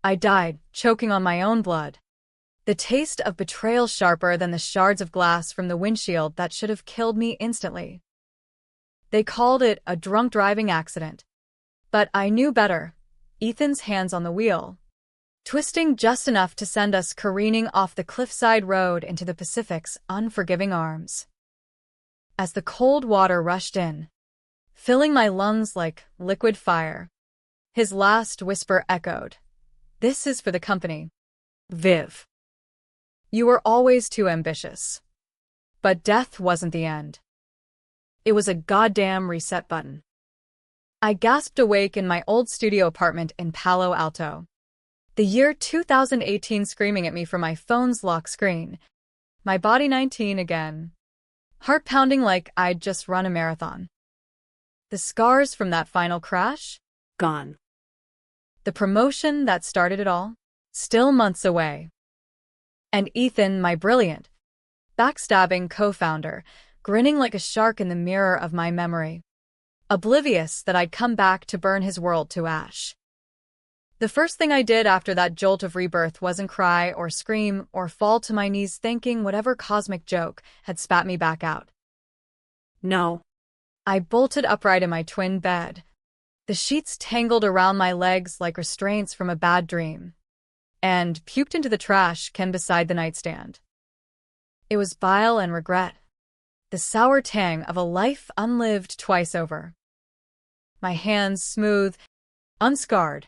I died, choking on my own blood. The taste of betrayal sharper than the shards of glass from the windshield that should have killed me instantly. They called it a drunk driving accident. But I knew better. Ethan's hands on the wheel, twisting just enough to send us careening off the cliffside road into the Pacific's unforgiving arms. As the cold water rushed in, filling my lungs like liquid fire, his last whisper echoed, "This is for the company. Viv. You were always too ambitious." But death wasn't the end. It was a goddamn reset button. I gasped awake in my old studio apartment in Palo Alto. The year 2018 screaming at me from my phone's lock screen. My body 19 again. Heart pounding like I'd just run a marathon. The scars from that final crash? Gone. The promotion that started it all? Still months away. And Ethan, my brilliant, backstabbing co-founder, grinning like a shark in the mirror of my memory, oblivious that I'd come back to burn his world to ash. The first thing I did after that jolt of rebirth wasn't cry or scream or fall to my knees thanking whatever cosmic joke had spat me back out. No. I bolted upright in my twin bed, the sheets tangled around my legs like restraints from a bad dream, and puked into the trash can beside the nightstand. It was bile and regret, the sour tang of a life unlived twice over. My hands smooth, unscarred,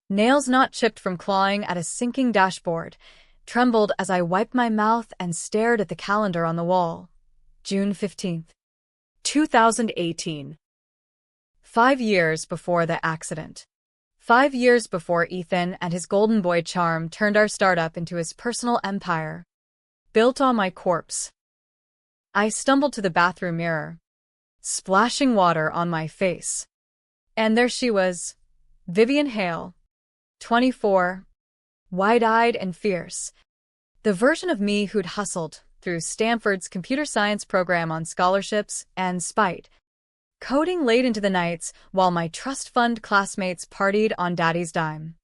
nails not chipped from clawing at a sinking dashboard, trembled as I wiped my mouth and stared at the calendar on the wall. June 15th, 2018. 5 years before the accident. 5 years before Ethan and his golden boy charm turned our startup into his personal empire, built on my corpse. I stumbled to the bathroom mirror, splashing water on my face. And there she was, Vivian Hale, 24, wide-eyed and fierce, the version of me who'd hustled through Stanford's computer science program on scholarships and spite, coding late into the nights while my trust fund classmates partied on daddy's dime.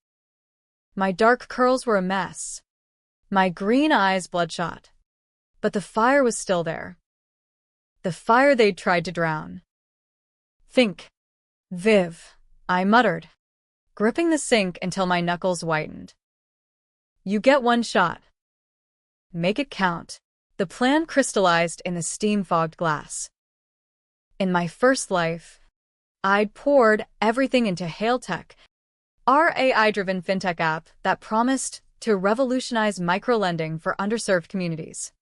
My dark curls were a mess, my green eyes bloodshot, but the fire was still there. The fire they'd tried to drown. Think. Viv, I muttered, gripping the sink until my knuckles whitened. You get one shot. Make it count. The plan crystallized in the steam-fogged glass. In my first life, I'd poured everything into Hale Tech, our AI-driven fintech app that promised to revolutionize microlending for underserved communities.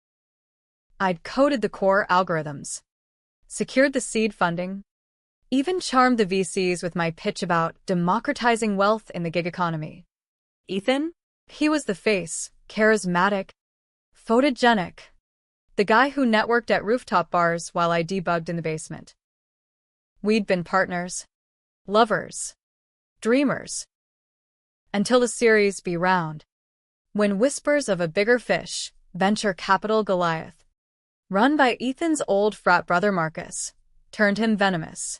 I'd coded the core algorithms, secured the seed funding, even charmed the VCs with my pitch about democratizing wealth in the gig economy. Ethan? He was the face, charismatic, photogenic, the guy who networked at rooftop bars while I debugged in the basement. We'd been partners, lovers, dreamers, until the Series B round, when whispers of a bigger fish, venture capital Goliath, run by Ethan's old frat brother Marcus, turned him venomous.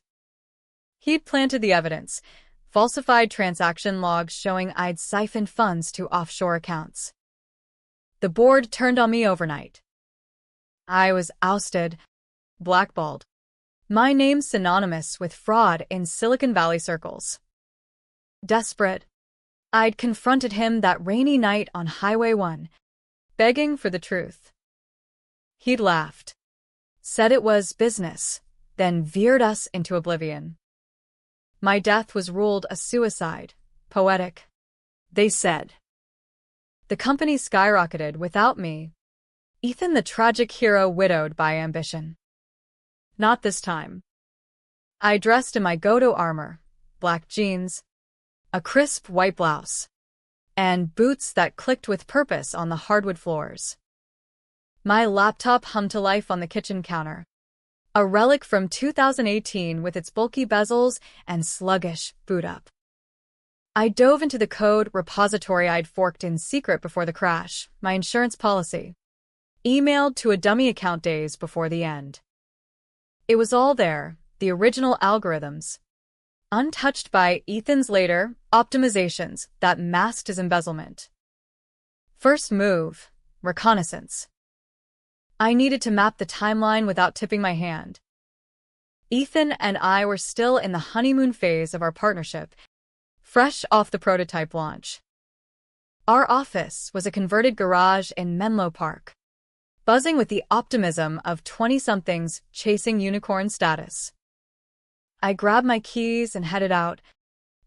He'd planted the evidence, falsified transaction logs showing I'd siphoned funds to offshore accounts. The board turned on me overnight. I was ousted, blackballed. My name synonymous with fraud in Silicon Valley circles. Desperate, I'd confronted him that rainy night on Highway 1, begging for the truth. He'd laughed, said it was business, then veered us into oblivion. My death was ruled a suicide, poetic, they said. The company skyrocketed without me. Ethan the tragic hero widowed by ambition. Not this time. I dressed in my go-to armor, black jeans, a crisp white blouse, and boots that clicked with purpose on the hardwood floors. My laptop hummed to life on the kitchen counter, a relic from 2018 with its bulky bezels and sluggish boot up. I dove into the code repository I'd forked in secret before the crash, my insurance policy, emailed to a dummy account days before the end. It was all there, the original algorithms, untouched by Ethan's later optimizations that masked his embezzlement. First move, reconnaissance. I needed to map the timeline without tipping my hand. Ethan and I were still in the honeymoon phase of our partnership, fresh off the prototype launch. Our office was a converted garage in Menlo Park, buzzing with the optimism of 20-somethings chasing unicorn status. I grabbed my keys and headed out,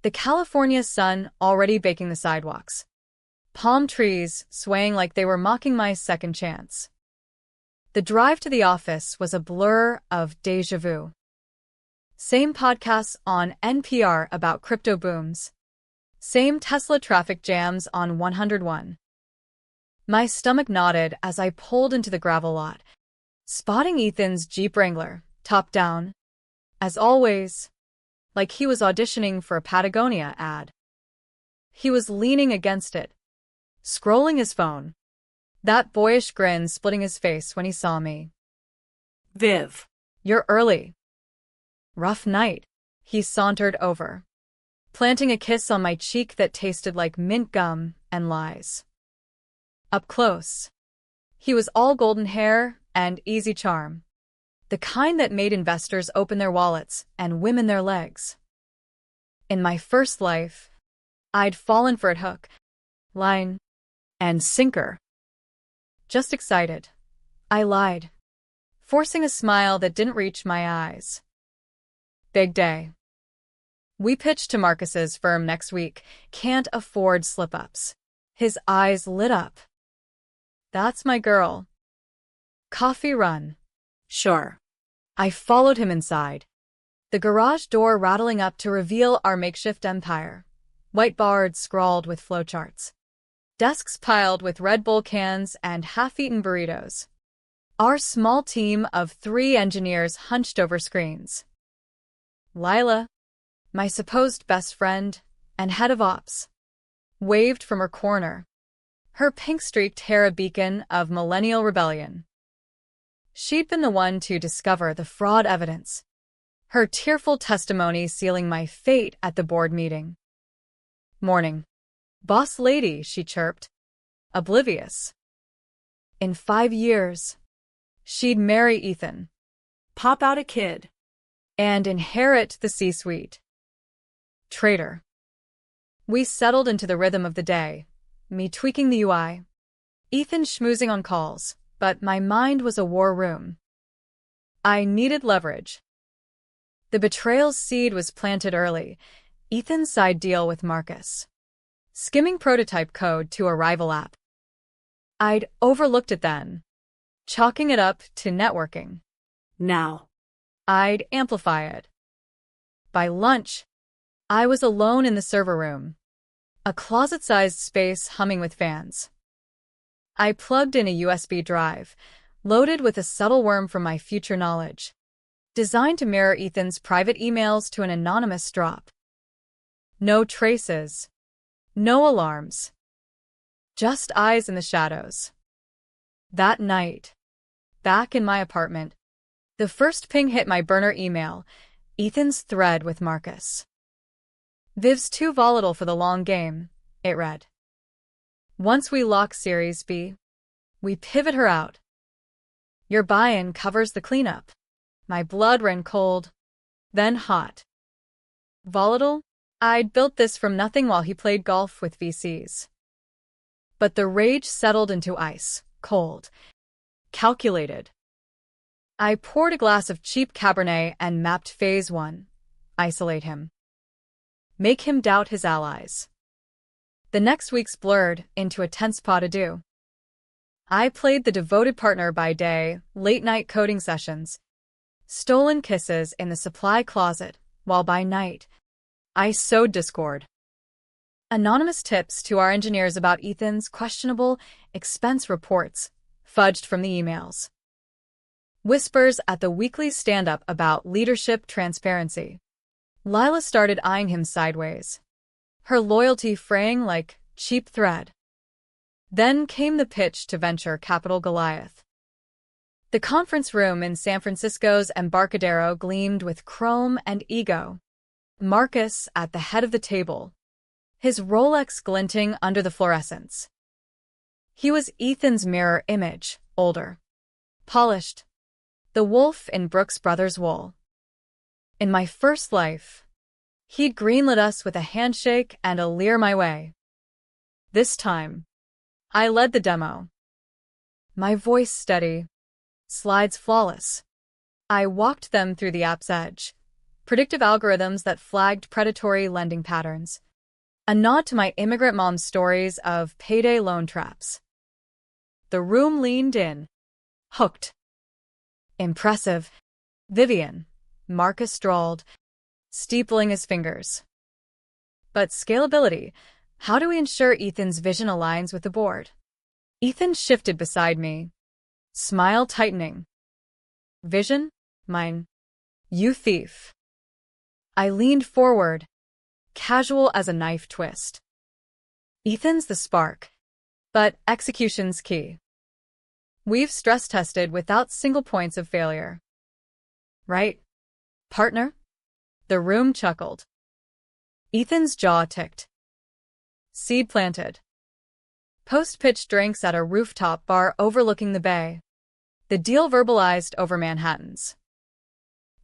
the California sun already baking the sidewalks, palm trees swaying like they were mocking my second chance. The drive to the office was a blur of déjà vu. Same podcasts on NPR about crypto booms. Same Tesla traffic jams on 101. My stomach knotted as I pulled into the gravel lot, spotting Ethan's Jeep Wrangler, top down. As always, like he was auditioning for a Patagonia ad. He was leaning against it, scrolling his phone, that boyish grin splitting his face when he saw me. Viv. You're early. Rough night. He sauntered over, planting a kiss on my cheek that tasted like mint gum and lies. Up close, he was all golden hair and easy charm, the kind that made investors open their wallets and women their legs. In my first life, I'd fallen for it hook, line, and sinker. Just excited, I lied, forcing a smile that didn't reach my eyes. Big day. We pitched to Marcus's firm next week. Can't afford slip-ups. His eyes lit up. That's my girl. Coffee run. Sure. I followed him inside, the garage door rattling up to reveal our makeshift empire. Whiteboards scrawled with flowcharts. Desks piled with Red Bull cans and half-eaten burritos. Our small team of 3 engineers hunched over screens. Lila, my supposed best friend and head of ops, waved from her corner, her pink-streaked hair a beacon of millennial rebellion. She'd been the one to discover the fraud evidence, her tearful testimony sealing my fate at the board meeting. Morning. Boss lady, she chirped, oblivious. In 5 years, she'd marry Ethan, Pop out a kid, and inherit the C-suite. Traitor. We settled into the rhythm of the day, me tweaking the UI, Ethan schmoozing on calls, but my mind was a war room. I needed leverage. The betrayals seed was planted early, Ethan's side deal with Marcus, skimming prototype code to a rival app. I'd overlooked it then, chalking it up to networking. Now I'd amplify it. By lunch, I was alone in the server room, a closet-sized space humming with fans. I plugged in a USB drive, loaded with a subtle worm from my future knowledge, designed to mirror Ethan's private emails to an anonymous drop. No traces, no alarms, just eyes in the shadows. That night, back in my apartment, the first ping hit my burner email, Ethan's thread with Marcus. Viv's too volatile for the long game, it read. Once we lock Series B, we pivot her out. Your buy-in covers the cleanup. My blood ran cold, then hot. Volatile? I'd built this from nothing while he played golf with VCs. But the rage settled into ice, cold, calculated. I poured a glass of cheap Cabernet and mapped Phase 1. Isolate him. Make him doubt his allies. The next weeks blurred into a tense pas de deux. I played the devoted partner by day, late-night coding sessions, stolen kisses in the supply closet, while by night, I sowed discord. Anonymous tips to our engineers about Ethan's questionable expense reports, fudged from the emails. Whispers at the weekly stand-up about leadership transparency. Lila started eyeing him sideways, her loyalty fraying like cheap thread. Then came the pitch to venture capital Goliath. The conference room in San Francisco's Embarcadero gleamed with chrome and ego. Marcus at the head of the table, his Rolex glinting under the fluorescence. He was Ethan's mirror image, older, polished, the wolf in Brooks Brothers' wool. In my first life, he'd greenlit us with a handshake and a leer my way. This time, I led the demo. My voice steady, slides flawless. I walked them through the app's edge, predictive algorithms that flagged predatory lending patterns, a nod to my immigrant mom's stories of payday loan traps. The room leaned in, hooked. Impressive, Vivian, Marcus drawled, steepling his fingers. But scalability, how do we ensure Ethan's vision aligns with the board? Ethan shifted beside me, smile tightening. Vision? Mine. You thief. I leaned forward, casual as a knife twist. Ethan's the spark, but execution's key. We've stress-tested without single points of failure. Right, partner? The room chuckled. Ethan's jaw ticked. Seed planted. Post-pitch drinks at a rooftop bar overlooking the bay. The deal verbalized over Manhattans.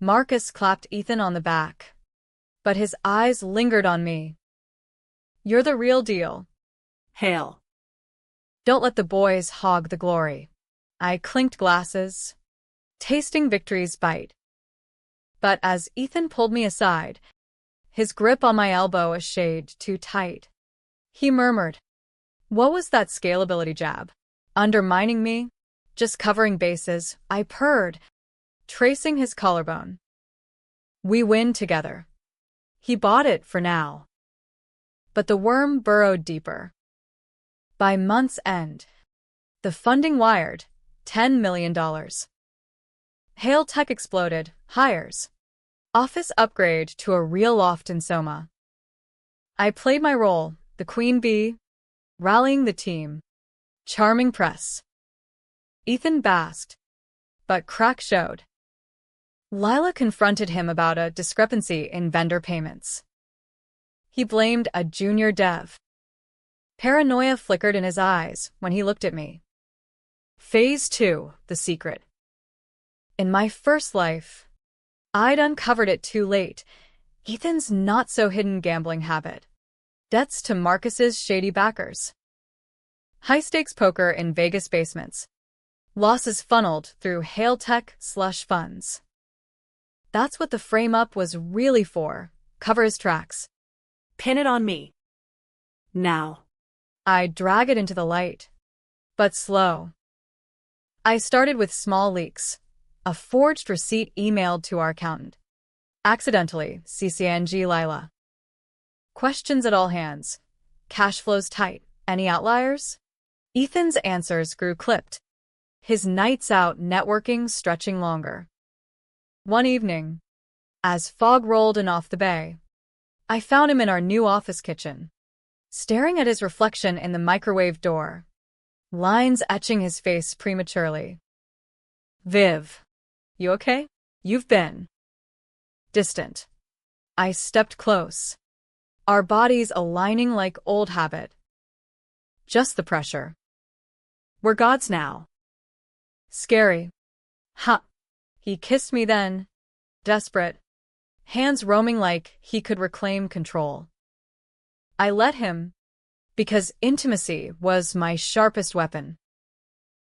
Marcus clapped Ethan on the back, but his eyes lingered on me. You're the real deal. Hail. Don't let the boys hog the glory. I clinked glasses, tasting victory's bite. But as Ethan pulled me aside, his grip on my elbow a shade too tight, he murmured, "What was that scalability jab? Undermining me? Just covering bases?" I purred, tracing his collarbone. We win together. He bought it for now. But the worm burrowed deeper. By month's end, the funding wired, $10 million. Hail Tech exploded, hires. Office upgrade to a real loft in Soma. I played my role, the queen bee, rallying the team. Charming press. Ethan basked, but crack showed. Lila confronted him about a discrepancy in vendor payments. He blamed a junior dev. Paranoia flickered in his eyes when he looked at me. Phase 2, the secret. In my first life, I'd uncovered it too late. Ethan's not-so-hidden gambling habit. Debts to Marcus's shady backers. High-stakes poker in Vegas basements. Losses funneled through Hail Tech slush funds. That's what the frame-up was really for. Cover his tracks. Pin it on me. Now. I drag it into the light. But slow. I started with small leaks. A forged receipt emailed to our accountant. Accidentally, CCNG Lila. Questions at all hands. Cash flows tight. Any outliers? Ethan's answers grew clipped. His nights out networking stretching longer. One evening, as fog rolled in off the bay, I found him in our new office kitchen, staring at his reflection in the microwave door, lines etching his face prematurely. Viv, you okay? You've been distant. I stepped close, our bodies aligning like old habit. Just the pressure. We're gods now. Scary. Ha! He kissed me then, desperate, hands roaming like he could reclaim control. I let him, because intimacy was my sharpest weapon.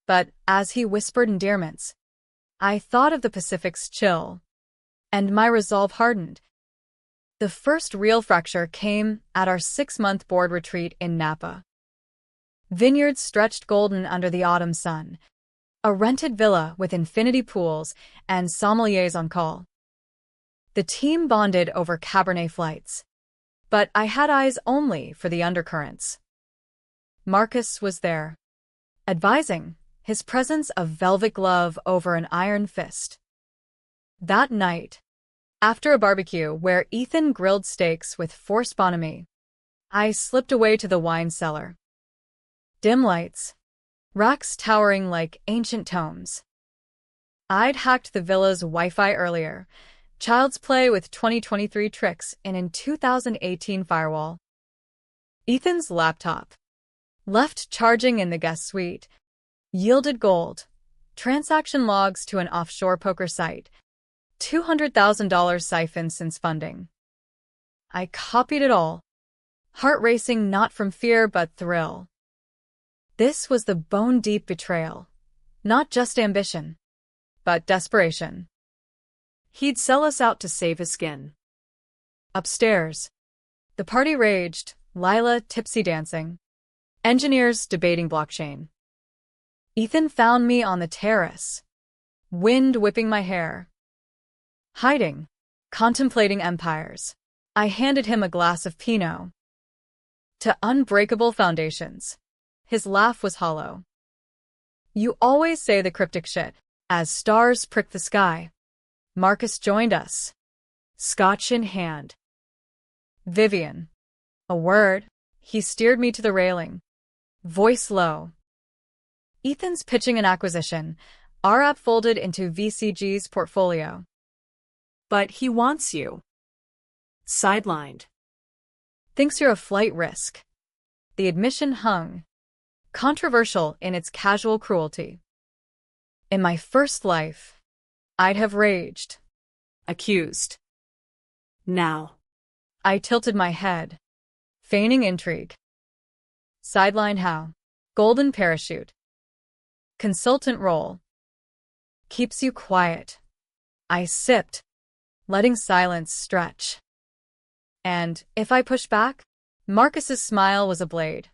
But as he whispered endearments, I thought of the Pacific's chill, and my resolve hardened. The first real fracture came at our 6-month board retreat in Napa. Vineyards stretched golden under the autumn sun, a rented villa with infinity pools and sommeliers on call. The team bonded over Cabernet flights, but I had eyes only for the undercurrents. Marcus was there, advising, his presence a velvet glove over an iron fist. That night, after a barbecue where Ethan grilled steaks with forced bonhomie, I slipped away to the wine cellar. Dim lights, racks towering like ancient tomes. I'd hacked the villa's Wi-Fi earlier, Child's play with 2023 tricks in an 2018 firewall. Ethan's laptop. Left charging in the guest suite. Yielded gold. Transaction logs to an offshore poker site. $200,000 siphoned since funding. I copied it all. Heart racing not from fear but thrill. This was the bone-deep betrayal. Not just ambition, but desperation. He'd sell us out to save his skin. Upstairs. The party raged, Lila tipsy dancing. Engineers debating blockchain. Ethan found me on the terrace. Wind whipping my hair. Hiding. Contemplating empires. I handed him a glass of Pinot. To unbreakable foundations. His laugh was hollow. You always say the cryptic shit. As stars pricked the sky. Marcus joined us. Scotch in hand. Vivian. A word. He steered me to the railing. Voice low. Ethan's pitching an acquisition. Our app folded into VCG's portfolio. But he wants you. Sidelined. Thinks you're a flight risk. The admission hung. Controversial in its casual cruelty. In my first life, I'd have raged. Accused. Now. I tilted my head. Feigning intrigue. Sideline how? Golden parachute. Consultant role. Keeps you quiet. I sipped, letting silence stretch. And if I push back, Marcus's smile was a blade.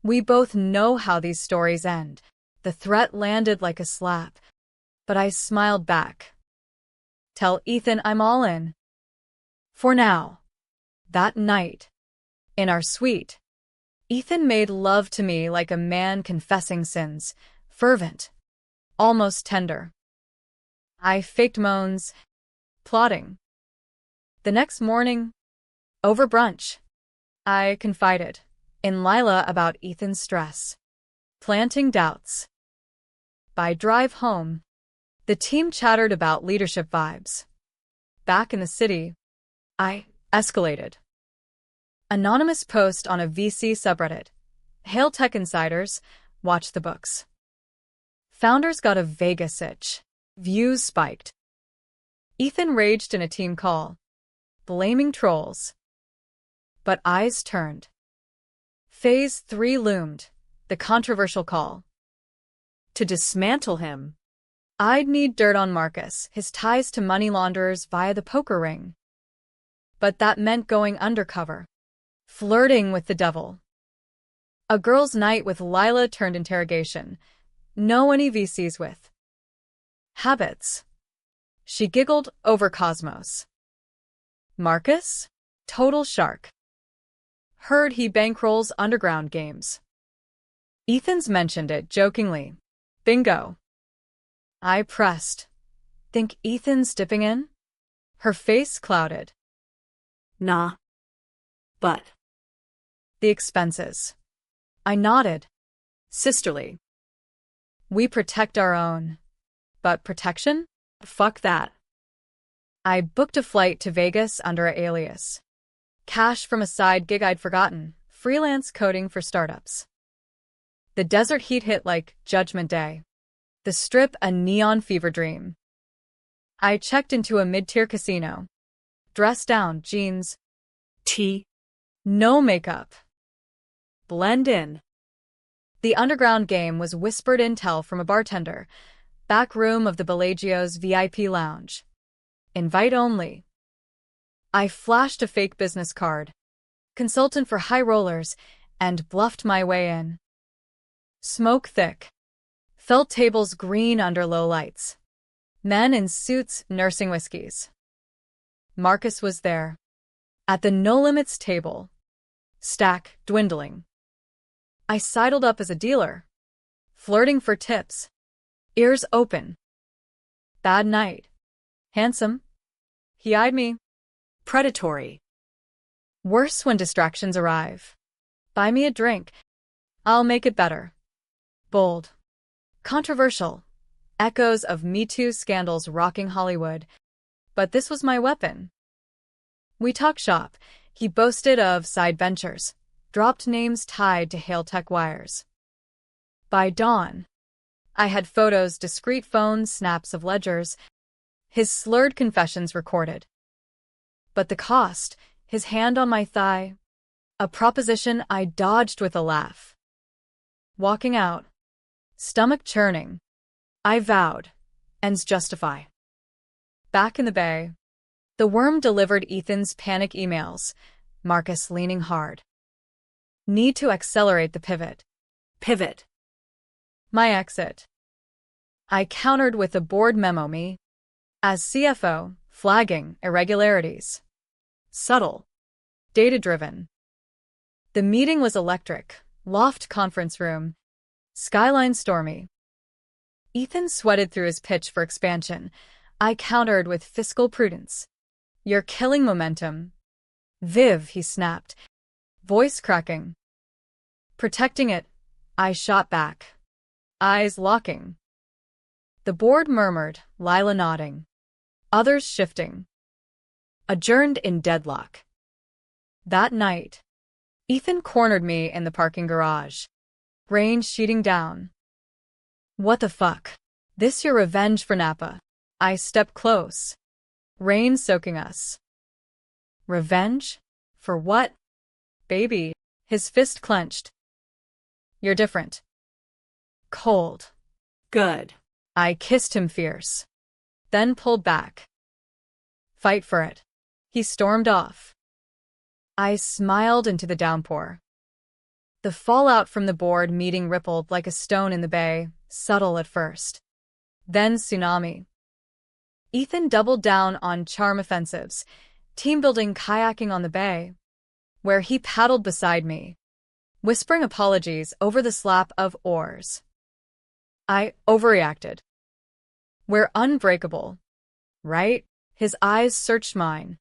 We both know how these stories end. The threat landed like a slap, but I smiled back. Tell Ethan I'm all in. For now. That night, in our suite, Ethan made love to me like a man confessing sins, fervent, almost tender. I faked moans, plotting. The next morning, over brunch, I confided in Lila about Ethan's stress, planting doubts. By drive home, the team chattered about leadership vibes. Back in the city, I escalated. Anonymous post on a VC subreddit. Hail tech insiders, watch the books. Founders got a Vegas itch. Views spiked. Ethan raged in a team call, blaming trolls. But eyes turned. Phase 3 loomed, the controversial call. To dismantle him. I'd need dirt on Marcus, his ties to money launderers via the poker ring. But that meant going undercover. Flirting with the devil. A girl's night with Lila turned interrogation. No one he VCs with. Habits. She giggled over Cosmos. Marcus? Total shark. Heard he bankrolls underground games. Ethan's mentioned it jokingly. Bingo. I pressed. Think Ethan's dipping in? Her face clouded. Nah. But. The expenses. I nodded. Sisterly. We protect our own. But protection? Fuck that. I booked a flight to Vegas under an alias. Cash from a side gig I'd forgotten, freelance coding for startups. The desert heat hit like Judgment Day. The Strip a neon fever dream. I checked into a mid-tier casino. Dressed down, jeans. Tea. No makeup. Blend in. The underground game was whispered intel from a bartender. Back room of the Bellagio's VIP lounge. Invite only. I flashed a fake business card. Consultant for high rollers, and bluffed my way in. Smoke thick. Felt tables green under low lights. Men in suits nursing whiskeys. Marcus was there. At the no-limits table. Stack dwindling. I sidled up as a dealer. Flirting for tips. Ears open. Bad night. Handsome. He eyed me. Predatory. Worse when distractions arrive. Buy me a drink. I'll make it better. Bold. Controversial. Echoes of Me Too scandals rocking Hollywood. but this was my weapon. We talked shop. He boasted of side ventures, dropped names tied to Hail-Tech wires. By dawn, I had photos, discreet phones, snaps of ledgers, his slurred confessions recorded. But the cost, his hand on my thigh, a proposition I dodged with a laugh. Walking out, stomach churning, I vowed, ends justify. Back in the bay, the worm delivered Ethan's panic emails, Marcus leaning hard. Need to accelerate the pivot. Pivot. My exit. I countered with a board memo me, as CFO, flagging irregularities. Subtle. Data-driven. The meeting was electric, loft conference room, skyline stormy. Ethan sweated through his pitch for expansion. I countered with fiscal prudence. You're killing momentum. Viv, he snapped, voice cracking. Protecting it, I shot back, eyes locking. The board murmured, Lila nodding. Others shifting. Adjourned in deadlock. That night, Ethan cornered me in the parking garage. Rain sheeting down. What the fuck? This your revenge for Napa? I stepped close. Rain soaking us. Revenge? For what? Baby. His fist clenched. You're different. Cold. Good. I kissed him fierce. Then pulled back. Fight for it. He stormed off. I smiled into the downpour. The fallout from the board meeting rippled like a stone in the bay, subtle at first. Then tsunami. Ethan doubled down on charm offensives, team-building kayaking on the bay, where he paddled beside me, whispering apologies over the slap of oars. I overreacted. We're unbreakable, right? His eyes searched mine,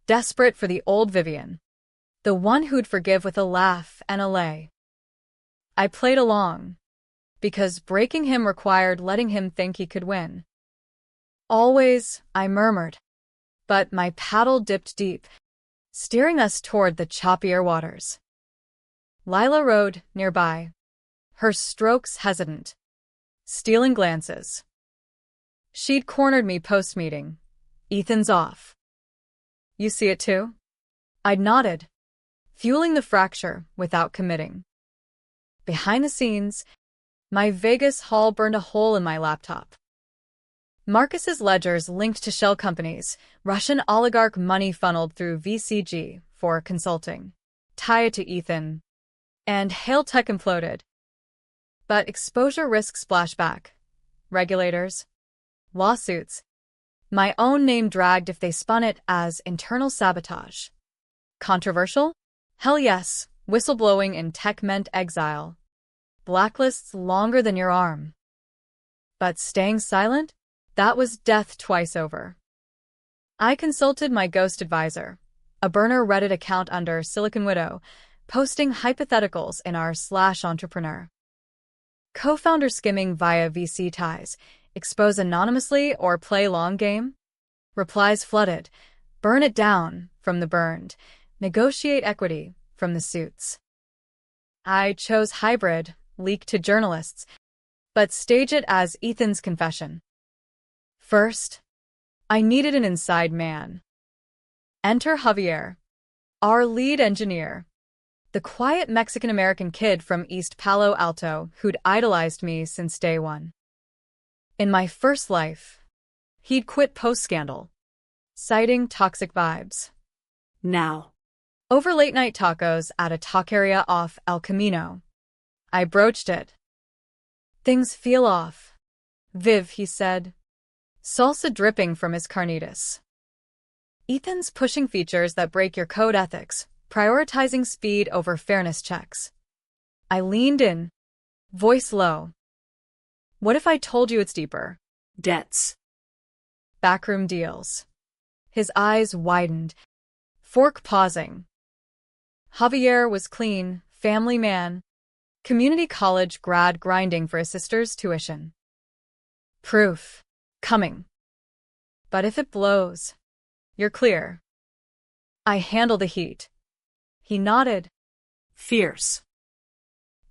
desperate for the old Vivian, the one who'd forgive with a laugh and a lay. I played along, because breaking him required letting him think he could win. Always, I murmured, but my paddle dipped deep, steering us toward the choppier waters. Lila rode nearby, her strokes hesitant, stealing glances. She'd cornered me post-meeting. Ethan's off. You see it too? I'd nodded, fueling the fracture without committing. Behind the scenes, my Vegas haul burned a hole in my laptop. Marcus's ledgers linked to shell companies, Russian oligarch money funneled through VCG for consulting, tie it to Ethan, and Hail-Tech imploded. But exposure risk splashback, regulators, lawsuits, my own name dragged if they spun it as internal sabotage. Controversial? Hell yes, whistleblowing in tech meant exile. Blacklists longer than your arm. But staying silent? That was death twice over. I consulted my ghost advisor, a burner Reddit account under Silicon Widow, posting hypotheticals in r/entrepreneur. Co-founder skimming via VC ties, expose anonymously or play long game? Replies flooded, burn it down from the burned, negotiate equity from the suits. I chose hybrid, leak to journalists, but stage it as Ethan's confession. First, I needed an inside man. Enter Javier, our lead engineer, the quiet Mexican-American kid from East Palo Alto who'd idolized me since day one. In my first life, he'd quit post-scandal, citing toxic vibes. Now, Over late-night tacos at a taqueria off El Camino, I broached it. Things feel off. Viv, he said, salsa dripping from his carnitas. Ethan's pushing features that break your code ethics, prioritizing speed over fairness checks. I leaned in, voice low. What if I told you it's deeper? debts. Backroom deals. His eyes widened, fork pausing. Javier was clean, family man, community college grad grinding for his sister's tuition. Proof. Coming. But if it blows, you're clear. I handle the heat. He nodded. Fierce.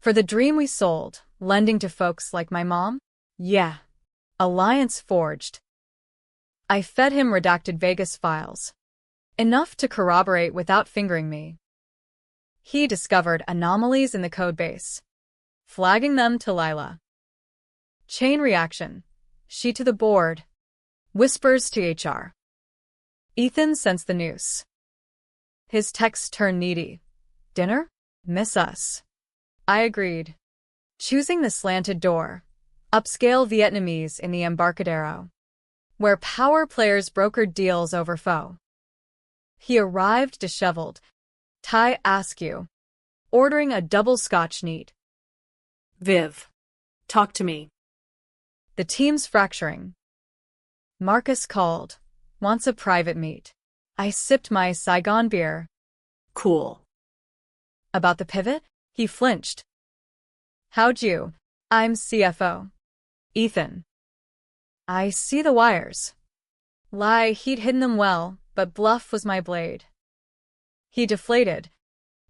For the dream we sold, lending to folks like my mom? Yeah. Alliance forged. I fed him redacted Vegas files. Enough to corroborate without fingering me. He discovered anomalies in the codebase, flagging them to Lila. Chain reaction. She to the board. Whispers to HR. Ethan sensed the noose. His texts turned needy. Dinner? Miss us. I agreed. Choosing the slanted door. Upscale Vietnamese in the Embarcadero, where power players brokered deals over foe. He arrived disheveled. Thai askew. Ordering a double scotch neat. Viv. Talk to me. The team's fracturing. Marcus called. Wants a private meet. I sipped my Saigon beer. Cool. About the pivot? He flinched. How'd you? I'm CFO. Ethan. I see the wires. Lie, he'd hidden them well, but bluff was my blade. He deflated.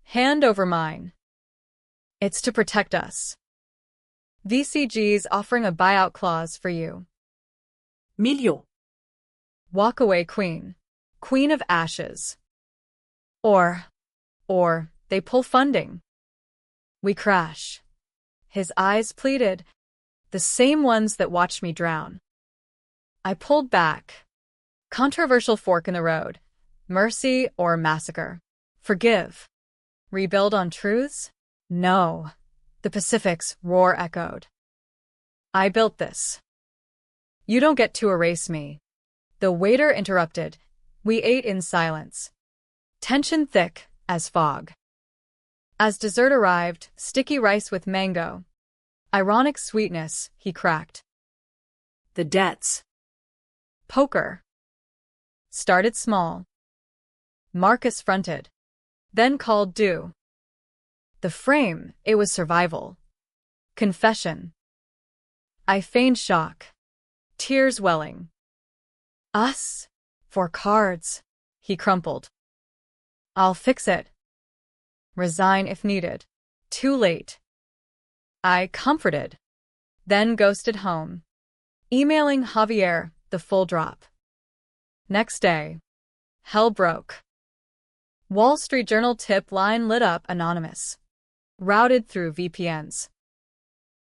Hand over mine. It's to protect us. VCG's offering a buyout clause for you. Milio. Walk away queen. Queen of ashes. Or they pull funding. We crash. His eyes pleaded, the same ones that watched me drown. I pulled back. Controversial fork in the road. Mercy or massacre. Forgive. Rebuild on truths? No. The Pacific's roar echoed. I built this. You don't get to erase me. The waiter interrupted. We ate in silence. Tension thick as fog. As dessert arrived, sticky rice with mango. Ironic sweetness, he cracked. The debts. Poker. Started small. Marcus fronted. Then called due. The frame, it was survival. Confession. I feigned shock. Tears welling. Us? For cards. He crumpled. I'll fix it. Resign if needed. Too late. I comforted. Then ghosted home. Emailing Javier, the full drop. Next day. Hell broke. Wall Street Journal tip line lit up anonymous. Routed through VPNs.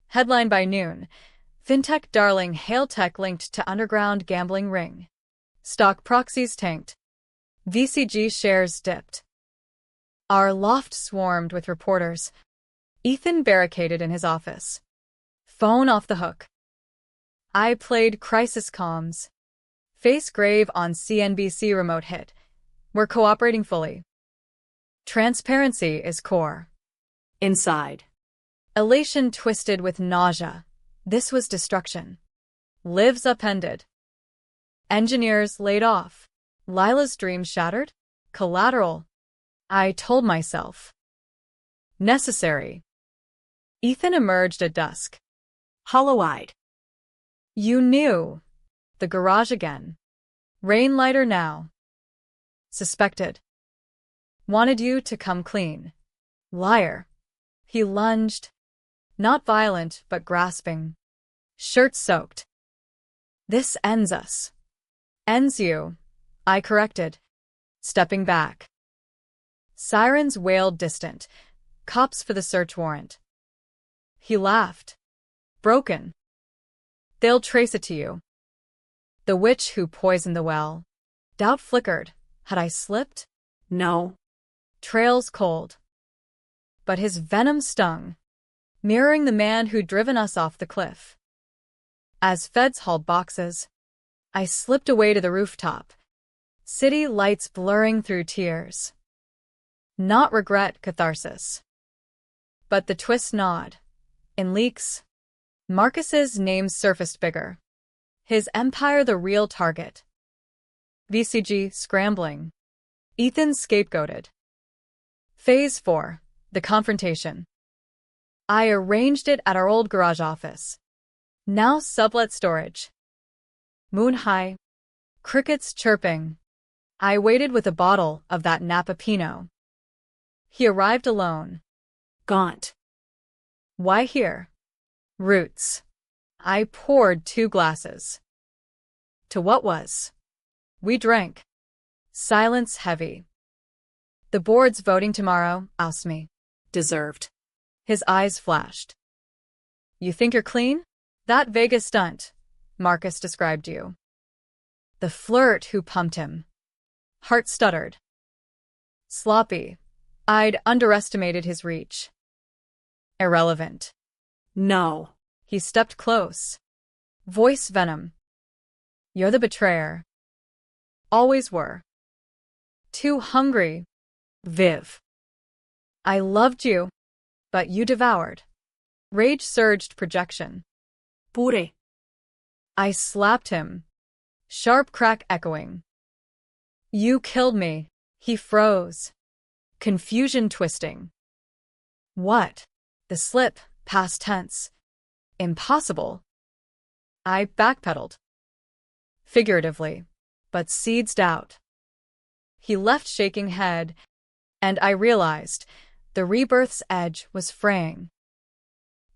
Headline by noon. Fintech darling hail tech linked to underground gambling ring. Stock proxies tanked. VCG shares dipped. Our loft swarmed with reporters. Ethan barricaded in his office. Phone off the hook. I played crisis comms. Face grave on CNBC remote hit. We're cooperating fully. Transparency is core. Inside. Elation twisted with nausea. This was destruction. Lives upended. Engineers laid off. Lila's dreams shattered. Collateral. I told myself. Necessary. Ethan emerged at dusk. Hollow-eyed. You knew. The garage again. Rain lighter now. Suspected. Wanted you to come clean. Liar. He lunged. Not violent, but grasping. Shirt soaked. This ends us. Ends you. I corrected. Stepping back. Sirens wailed distant. Cops for the search warrant. He laughed. Broken. They'll trace it to you. The witch who poisoned the well. Doubt flickered. Had I slipped? No. Trails cold. But his venom stung, mirroring the man who'd driven us off the cliff. As feds hauled boxes, I slipped away to the rooftop. City lights blurring through tears. Not regret, catharsis. But the twist nod. In leaks, Marcus's name surfaced bigger. His empire the real target. VCG scrambling. Ethan scapegoated. Phase 4. The confrontation. I arranged it at our old garage office. Now sublet storage. Moon high. Crickets chirping. I waited with a bottle of that Napa Pinot. He arrived alone. Gaunt. Why here? Roots. I poured 2 glasses. To what was? We drank. Silence heavy. The board's voting tomorrow, asked me. Deserved. His eyes flashed. You think you're clean? That Vegas stunt, Marcus described you. The flirt who pumped him. Heart stuttered. Sloppy. I'd underestimated his reach. Irrelevant. No. He stepped close. Voice venom. You're the betrayer. Always were. Too hungry. Viv. I loved you, but you devoured. Rage surged projection. Pure. I slapped him. Sharp crack echoing. You killed me. He froze. Confusion twisting. What? The slip, past tense. Impossible. I backpedaled. Figuratively, but seeds doubt. He left shaking head, and I realized the rebirth's edge was fraying.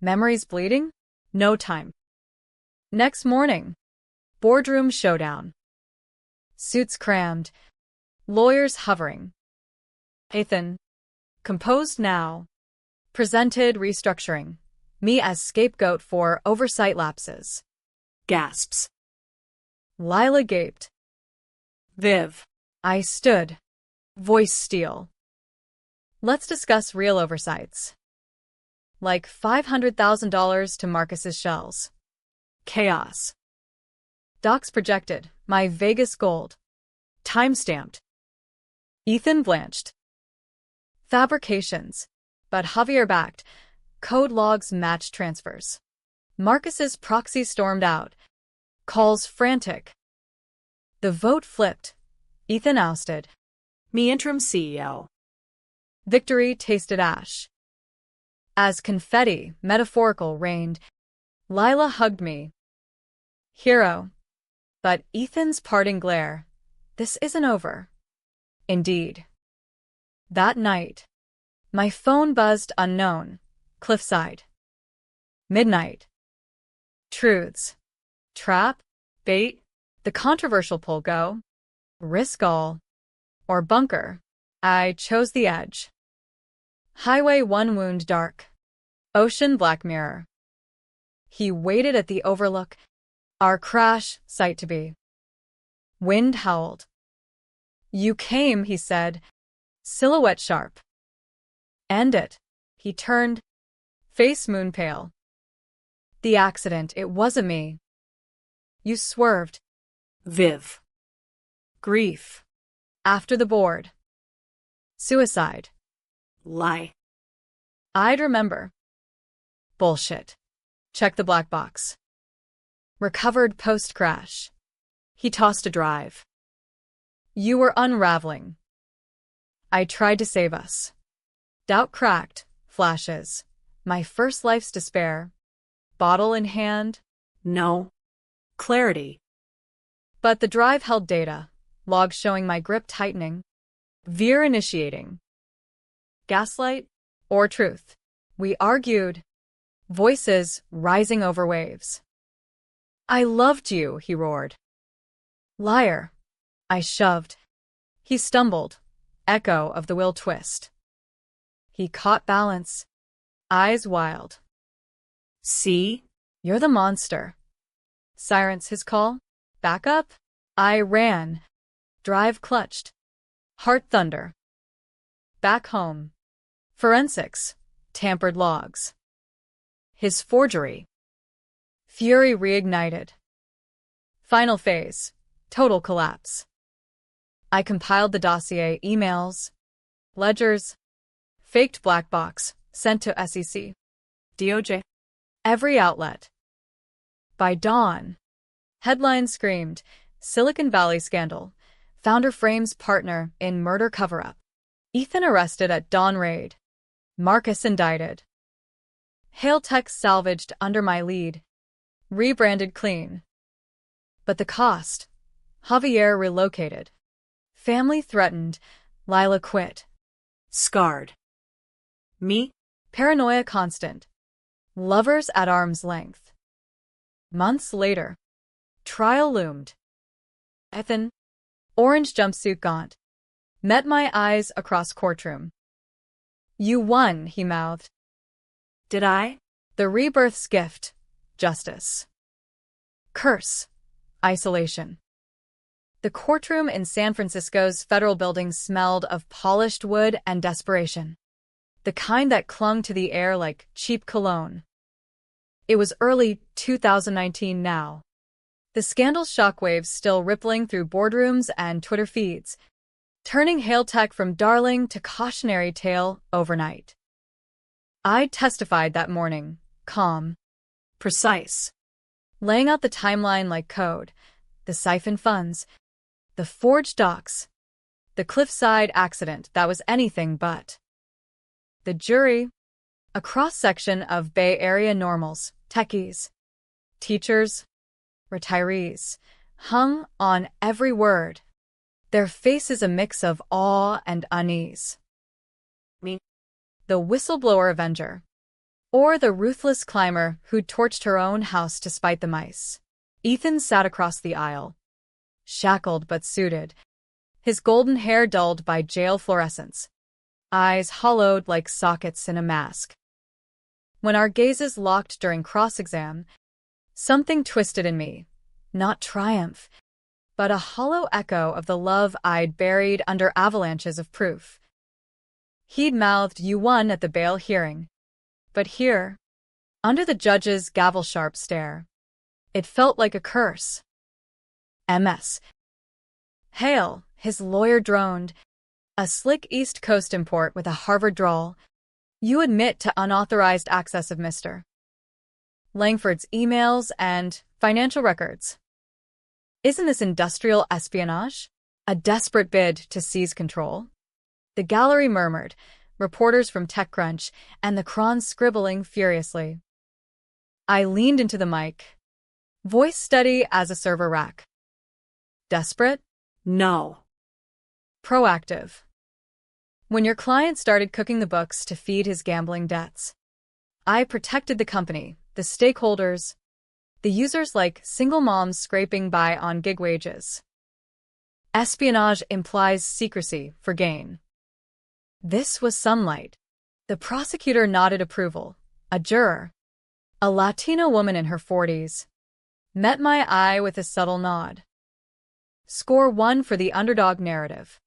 Memories bleeding? No time. Next morning. Boardroom showdown. Suits crammed. Lawyers hovering. Ethan. Composed now. Presented restructuring. Me as scapegoat for oversight lapses. Gasps. Lila gaped. Viv. I stood. Voice steel. Let's discuss real oversights. Like $500,000 to Marcus's shells. Chaos. Docs projected. My Vegas gold. Time-stamped. Ethan blanched. Fabrications. But Javier backed. Code logs matched transfers. Marcus's proxy stormed out. Calls frantic. The vote flipped. Ethan ousted. Me interim CEO. Victory tasted ash. As confetti, metaphorical, rained, Lila hugged me. Hero. But Ethan's parting glare. This isn't over. Indeed. That night. My phone buzzed unknown. Cliffside. Midnight. Truths. Trap. Bait. The controversial pull go. Risk all. Or bunker. I chose the edge. Highway 1 wound dark. Ocean black mirror. He waited at the overlook. Our crash, sight to be. Wind howled. You came, he said. Silhouette sharp. End it. He turned. Face moon pale. The accident, it wasn't me. You swerved. Viv. Grief. After the board. Suicide. Lie. I'd remember. Bullshit. Check the black box. Recovered post-crash. He tossed a drive. You were unraveling. I tried to save us. Doubt cracked. Flashes. My first life's despair. Bottle in hand. No. Clarity. But the drive held data. Logs showing my grip tightening. Veer initiating. Gaslight or truth? We argued. Voices rising over waves. I loved you, he roared. Liar. I shoved. He stumbled. Echo of the will twist. He caught balance. Eyes wild. See? You're the monster. Sirens his call. Back up? I ran. Drive clutched. Heart thunder. Back home. Forensics. Tampered logs. His forgery. Fury reignited. Final phase. Total collapse. I compiled the dossier, emails, ledgers, faked black box, sent to SEC, DOJ, every outlet. By dawn, headlines screamed, Silicon Valley scandal, founder frames partner in murder cover-up. Ethan arrested at dawn raid. Marcus indicted. Hail tech salvaged under my lead. Rebranded clean. But the cost. Javier relocated. Family threatened. Lila quit. Scarred. Me? Paranoia constant. Lovers at arm's length. Months later. Trial loomed. Ethan, orange jumpsuit gaunt, met my eyes across courtroom. You won, he mouthed. Did I? The rebirth's gift. Justice. Curse. Isolation. The courtroom in San Francisco's federal building smelled of polished wood and desperation. The kind that clung to the air like cheap cologne. It was early 2019 now. The scandal's shockwaves still rippling through boardrooms and Twitter feeds, turning hail tech from darling to cautionary tale overnight. I testified that morning, calm, Precise. laying out the timeline like code, the siphoned funds, the forged docs, the cliffside accident that was anything but. The jury, a cross-section of Bay Area normals, techies, teachers, retirees, hung on every word, their faces a mix of awe and unease. Me? The whistleblower avenger, or the ruthless climber who'd torched her own house to spite the mice. Ethan sat across the aisle, shackled but suited, his golden hair dulled by jail fluorescence, eyes hollowed like sockets in a mask. When our gazes locked during cross-exam, something twisted in me, not triumph, but a hollow echo of the love I'd buried under avalanches of proof. He'd mouthed, "You won" at the bail hearing. But here, under the judge's gavel-sharp stare, it felt like a curse. MS. Hail, his lawyer droned, a slick East Coast import with a Harvard drawl. You admit to unauthorized access of Mr. Langford's emails and financial records. Isn't this industrial espionage? A desperate bid to seize control? The gallery murmured, reporters from TechCrunch and the Cron scribbling furiously. I leaned into the mic, voice steady as a server rack. Desperate? No. Proactive. When your client started cooking the books to feed his gambling debts, I protected the company, the stakeholders, the users like single moms scraping by on gig wages. Espionage implies secrecy for gain. This was sunlight. The prosecutor nodded approval. A juror, a Latina woman in her 40s, met my eye with a subtle nod. Score 1 for the underdog narrative.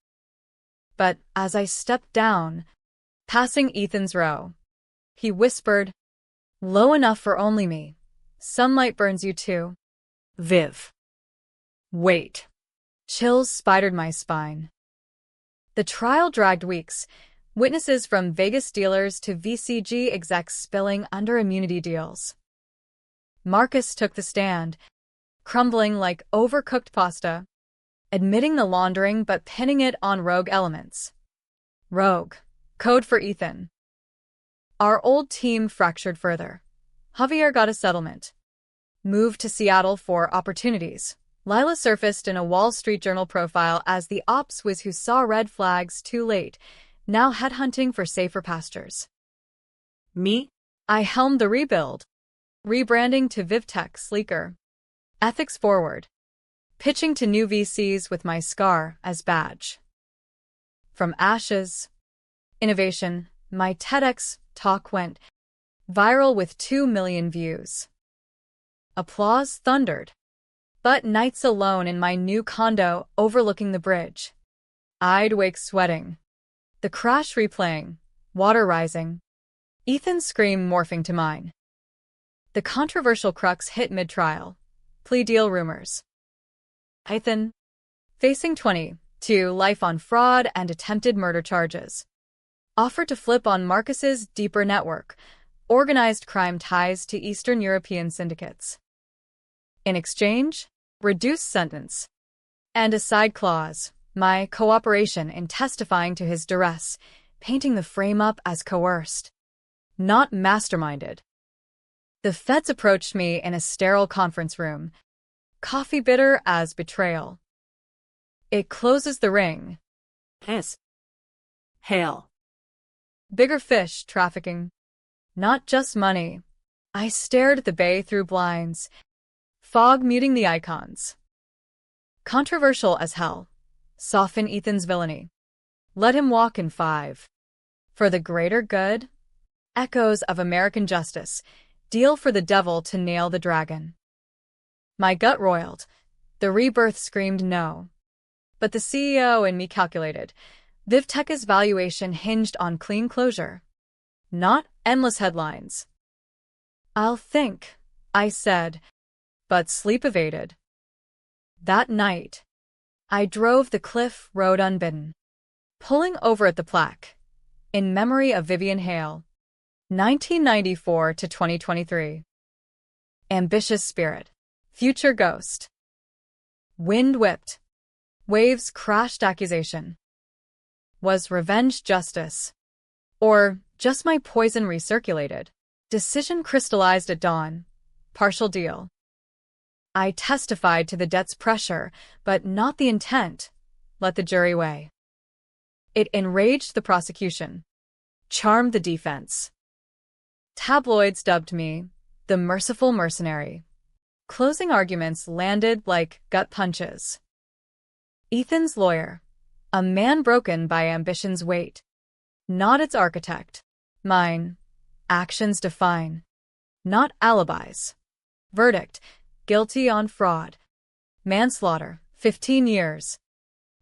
But as I stepped down, passing Ethan's row, he whispered, low enough for only me, "Sunlight burns you too." Viv. Wait. Chills spidered my spine. The trial dragged weeks, witnesses from Vegas dealers to VCG execs spilling under immunity deals. Marcus took the stand, crumbling like overcooked pasta, admitting the laundering but pinning it on rogue elements. Rogue, code for Ethan. Our old team fractured further. Javier got a settlement. Moved to Seattle for opportunities. Lila surfaced in a Wall Street Journal profile as the ops whiz who saw red flags too late, now headhunting for safer pastures. Me? I helmed the rebuild, rebranding to VivTech sleeker, ethics forward, pitching to new VCs with my scar as badge. From ashes, innovation, my TEDx talk went viral with 2 million views. Applause thundered. But nights alone in my new condo overlooking the bridge, I'd wake sweating. The crash replaying, water rising, Ethan's scream morphing to mine. The controversial crux hit mid-trial. Plea deal rumors. Ethan, facing 20 to life on fraud and attempted murder charges, offered to flip on Marcus's deeper network, organized crime ties to Eastern European syndicates. In exchange, reduced sentence. And a side clause, my cooperation in testifying to his duress, painting the frame up as coerced, not masterminded. The feds approached me in a sterile conference room, coffee bitter as betrayal. It closes the ring. S. Hail. Bigger fish trafficking. Not just money. I stared at the bay through blinds. Fog muting the icons. Controversial as hell. Soften Ethan's villainy. Let him walk in 5. For the greater good? Echoes of American justice. Deal for the devil to nail the dragon. My gut roiled. The rebirth screamed no. But the CEO in me calculated. VivTech's valuation hinged on clean closure. Not endless headlines. I'll think, I said, but sleep evaded. That night, I drove the cliff road unbidden, pulling over at the plaque, in memory of Vivian Hale, 1994 to 2023. Ambitious spirit, future ghost. Wind whipped, waves crashed accusation. Was revenge justice? Or just my poison recirculated? Decision crystallized at dawn. Partial deal. I testified to the debt's pressure, but not the intent. Let the jury weigh. It enraged the prosecution, charmed the defense. Tabloids dubbed me the merciful mercenary. Closing arguments landed like gut punches. Ethan's lawyer, a man broken by ambition's weight, not its architect. Mine, actions define, not alibis. Verdict, guilty on fraud. Manslaughter, 15 years.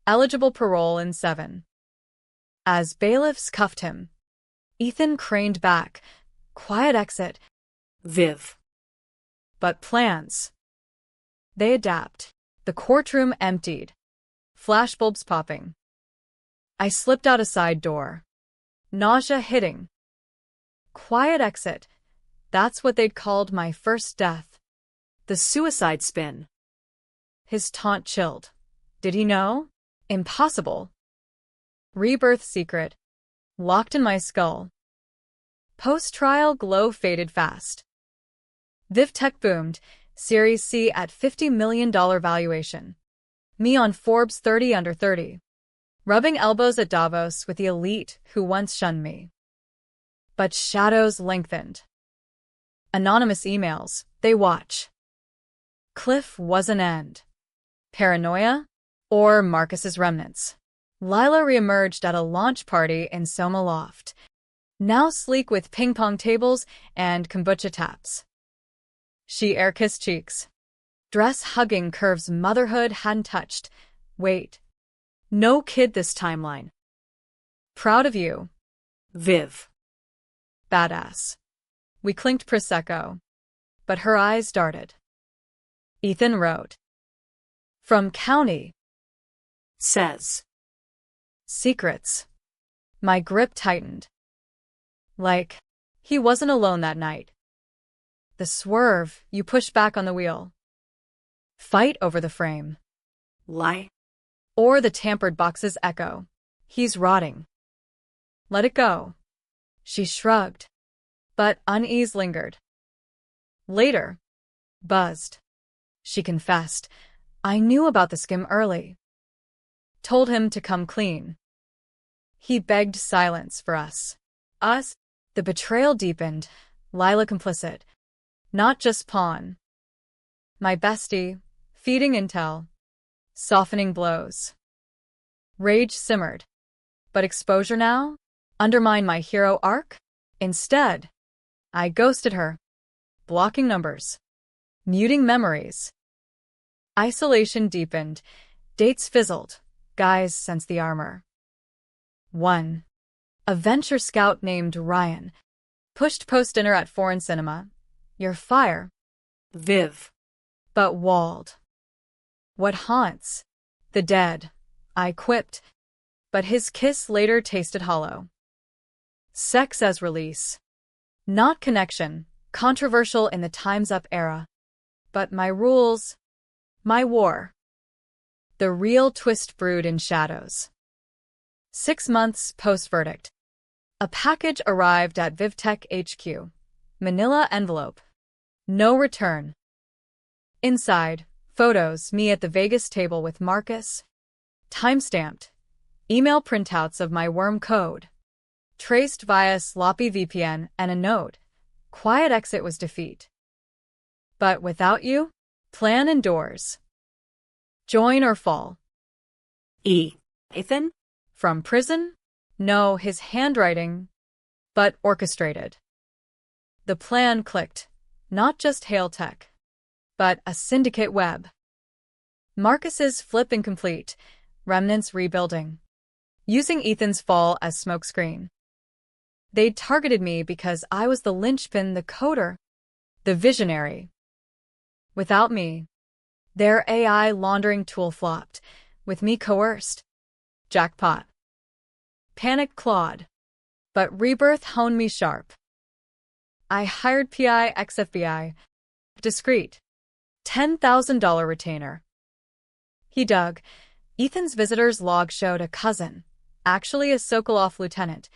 Eligible parole in 7. As bailiffs cuffed him, Ethan craned back. Quiet exit. Viv. But plans. They adapt. The courtroom emptied. Flashbulbs popping. I slipped out a side door. Nausea hitting. Quiet exit. That's what they'd called my first death. The suicide spin. His taunt chilled. Did he know? Impossible. Rebirth secret. Locked in my skull. Post-trial glow faded fast. VivTech boomed. Series C at $50 million valuation. Me on Forbes 30 under 30. Rubbing elbows at Davos with the elite who once shunned me. But shadows lengthened. Anonymous emails, they watch. Cliff was an end. Paranoia? Or Marcus's remnants? Lila reemerged at a launch party in Soma Loft, now sleek with ping-pong tables and kombucha taps. She air-kissed cheeks. Dress-hugging curves motherhood hadn't touched. Wait. No kid this timeline. Proud of you. Viv. Badass. We clinked Prosecco. But her eyes darted. Ethan wrote. From County. Says. Secrets. My grip tightened. Like, he wasn't alone that night. The swerve, you pushed back on the wheel. Fight over the frame. Lie. Or the tampered box's echo. He's rotting. Let it go. She shrugged. But unease lingered. Later. Buzzed. She confessed. I knew about the skim early. Told him to come clean. He begged silence for us. Us? The betrayal deepened. Lila complicit. Not just pawn. My bestie, feeding intel. Softening blows. Rage simmered. But exposure now? Undermine my hero arc? Instead, I ghosted her. Blocking numbers. Muting memories. Isolation deepened. Dates fizzled. Guys sensed the armor. 1. A venture scout named Ryan. Pushed post-dinner at foreign cinema. You're fire. Viv. But walled. What haunts? The dead. I quipped. But his kiss later tasted hollow. Sex as release. Not connection. Controversial in the Time's Up era. But my rules. My war. The real twist brewed in shadows. 6 months post-verdict. A package arrived at VivTech HQ. Manila envelope. No return. Inside, photos, me at the Vegas table with Marcus. Timestamped. Email printouts of my worm code. Traced via sloppy VPN and a note. Quiet exit was defeat. But without you? Plan indoors. Join or fall. E. Ethan? From prison? No, his handwriting, but orchestrated. The plan clicked. Not just Hail Tech, but a syndicate web. Marcus's flip incomplete, remnants rebuilding. Using Ethan's fall as smokescreen. They'd targeted me because I was the linchpin, the coder, the visionary. Without me, their AI laundering tool flopped, with me coerced. Jackpot. Panic clawed, but rebirth honed me sharp. I hired PI ex-FBI, discreet, $10,000 retainer. He dug. Ethan's visitor's log showed a cousin, actually a Sokolov lieutenant,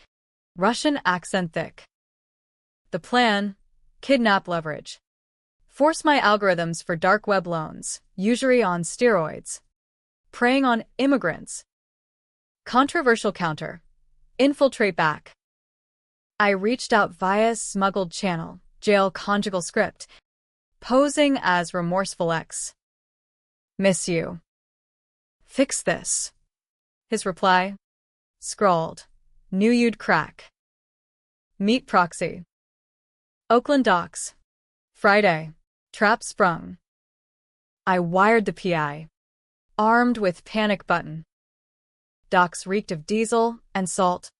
Russian accent thick. The plan, kidnap leverage. Force my algorithms for dark web loans, usury on steroids. Preying on immigrants. Controversial counter. Infiltrate back. I reached out via smuggled channel, jail conjugal script, posing as remorseful ex. Miss you. Fix this. His reply. Scrawled. Knew you'd crack. Meet proxy. Oakland docks. Friday. Trap sprung. I wired the PI. Armed with panic button. Docks reeked of diesel and salt.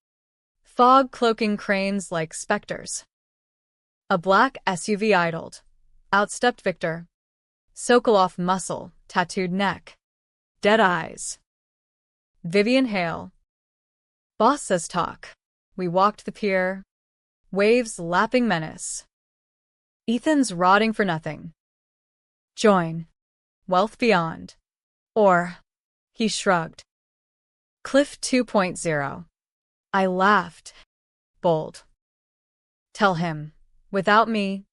Fog cloaking cranes like specters. A black SUV idled. Outstepped Victor. Sokolov muscle, tattooed neck. Dead eyes. Vivian Hale. Boss says talk. We walked the pier. Waves lapping menace. Ethan's rotting for nothing. Join. Wealth beyond. Or, he shrugged. Cliff 2.0. I laughed. Bold. Tell him, without me,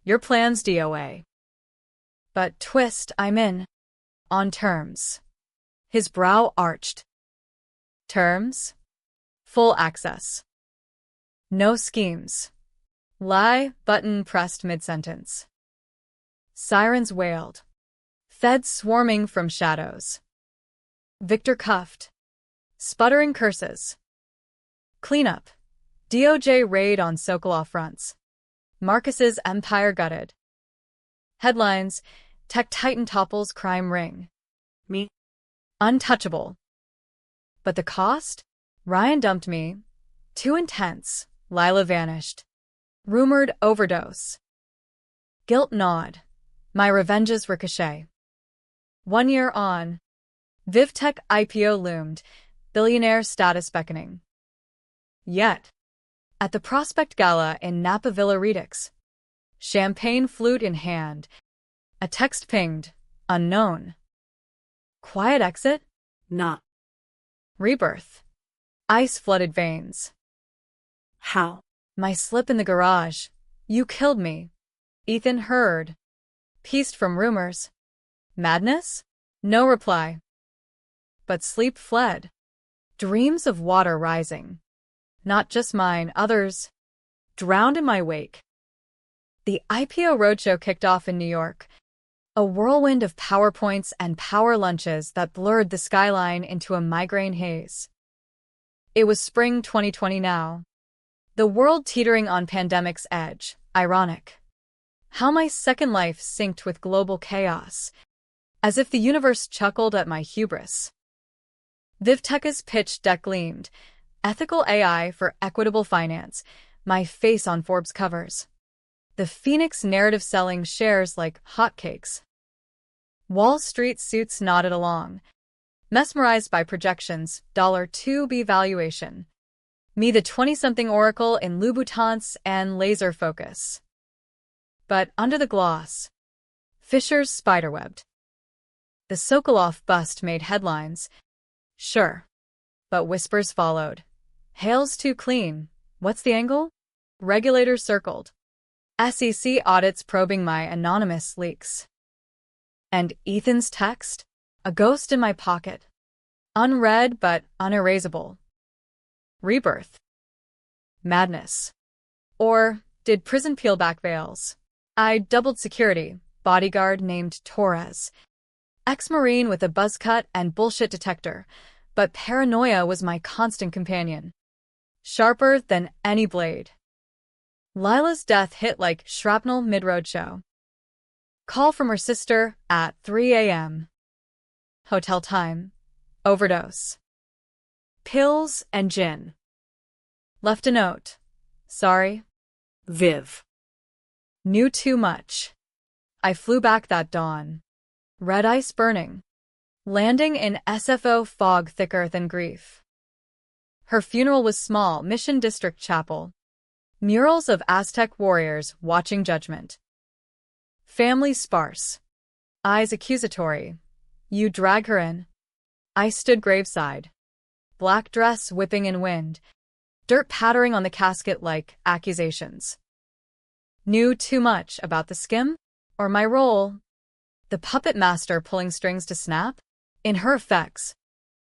your plan's DOA. But twist, I'm in. On terms. His brow arched. Terms? Full access. No schemes. Lie button pressed mid-sentence. Sirens wailed. Feds swarming from shadows. Victor cuffed. Sputtering curses. Cleanup. DOJ raid on Sokolov fronts. Marcus's empire gutted. Headlines. Tech titan topples crime ring. Me? Untouchable. But the cost? Ryan dumped me. Too intense. Lila vanished. Rumored overdose. Guilt gnawed. My revenges ricochet. 1 year on. VivTech IPO loomed. Billionaire status beckoning. Yet, at the Prospect Gala in Napa Villa Redux, champagne flute in hand, a text pinged, unknown. Quiet exit? Not. Rebirth. Ice-flooded veins. How? My slip in the garage. You killed me. Ethan heard. Pieced from rumors. Madness? No reply. But sleep fled. Dreams of water rising. Not just mine, others. Drowned in my wake. The IPO roadshow kicked off in New York. A whirlwind of PowerPoints and power lunches that blurred the skyline into a migraine haze. It was spring 2020 now. The world teetering on pandemic's edge. Ironic. How my second life synced with global chaos. As if the universe chuckled at my hubris. VivTech's pitch deck gleamed. Ethical AI for equitable finance. My face on Forbes covers. The Phoenix narrative selling shares like hotcakes. Wall Street suits nodded along. Mesmerized by projections, $2B valuation. Me the 20-something oracle in Louboutins and laser focus. But under the gloss, Fisher's spiderwebbed. The Sokolov bust made headlines. Sure. But whispers followed. Hale's too clean. What's the angle? Regulators circled. SEC audits probing my anonymous leaks. And Ethan's text? A ghost in my pocket. Unread but unerasable. Rebirth. Madness. Or did prison peel back veils? I doubled security, bodyguard named Torres. Ex-Marine with a buzz cut and bullshit detector, but paranoia was my constant companion. Sharper than any blade. Lila's death hit like shrapnel mid-roadshow. Call from her sister at 3 a.m. Hotel time. Overdose. Pills and gin. Left a note. Sorry. Viv. Knew too much. I flew back that dawn. Red ice burning. Landing in SFO fog thicker than grief. Her funeral was small, Mission District Chapel. Murals of Aztec warriors watching judgment. Family sparse. Eyes accusatory. You drag her in. I stood graveside. Black dress whipping in wind. Dirt pattering on the casket like accusations. Knew too much about the skim? Or my role? The puppet master pulling strings to snap? In her effects.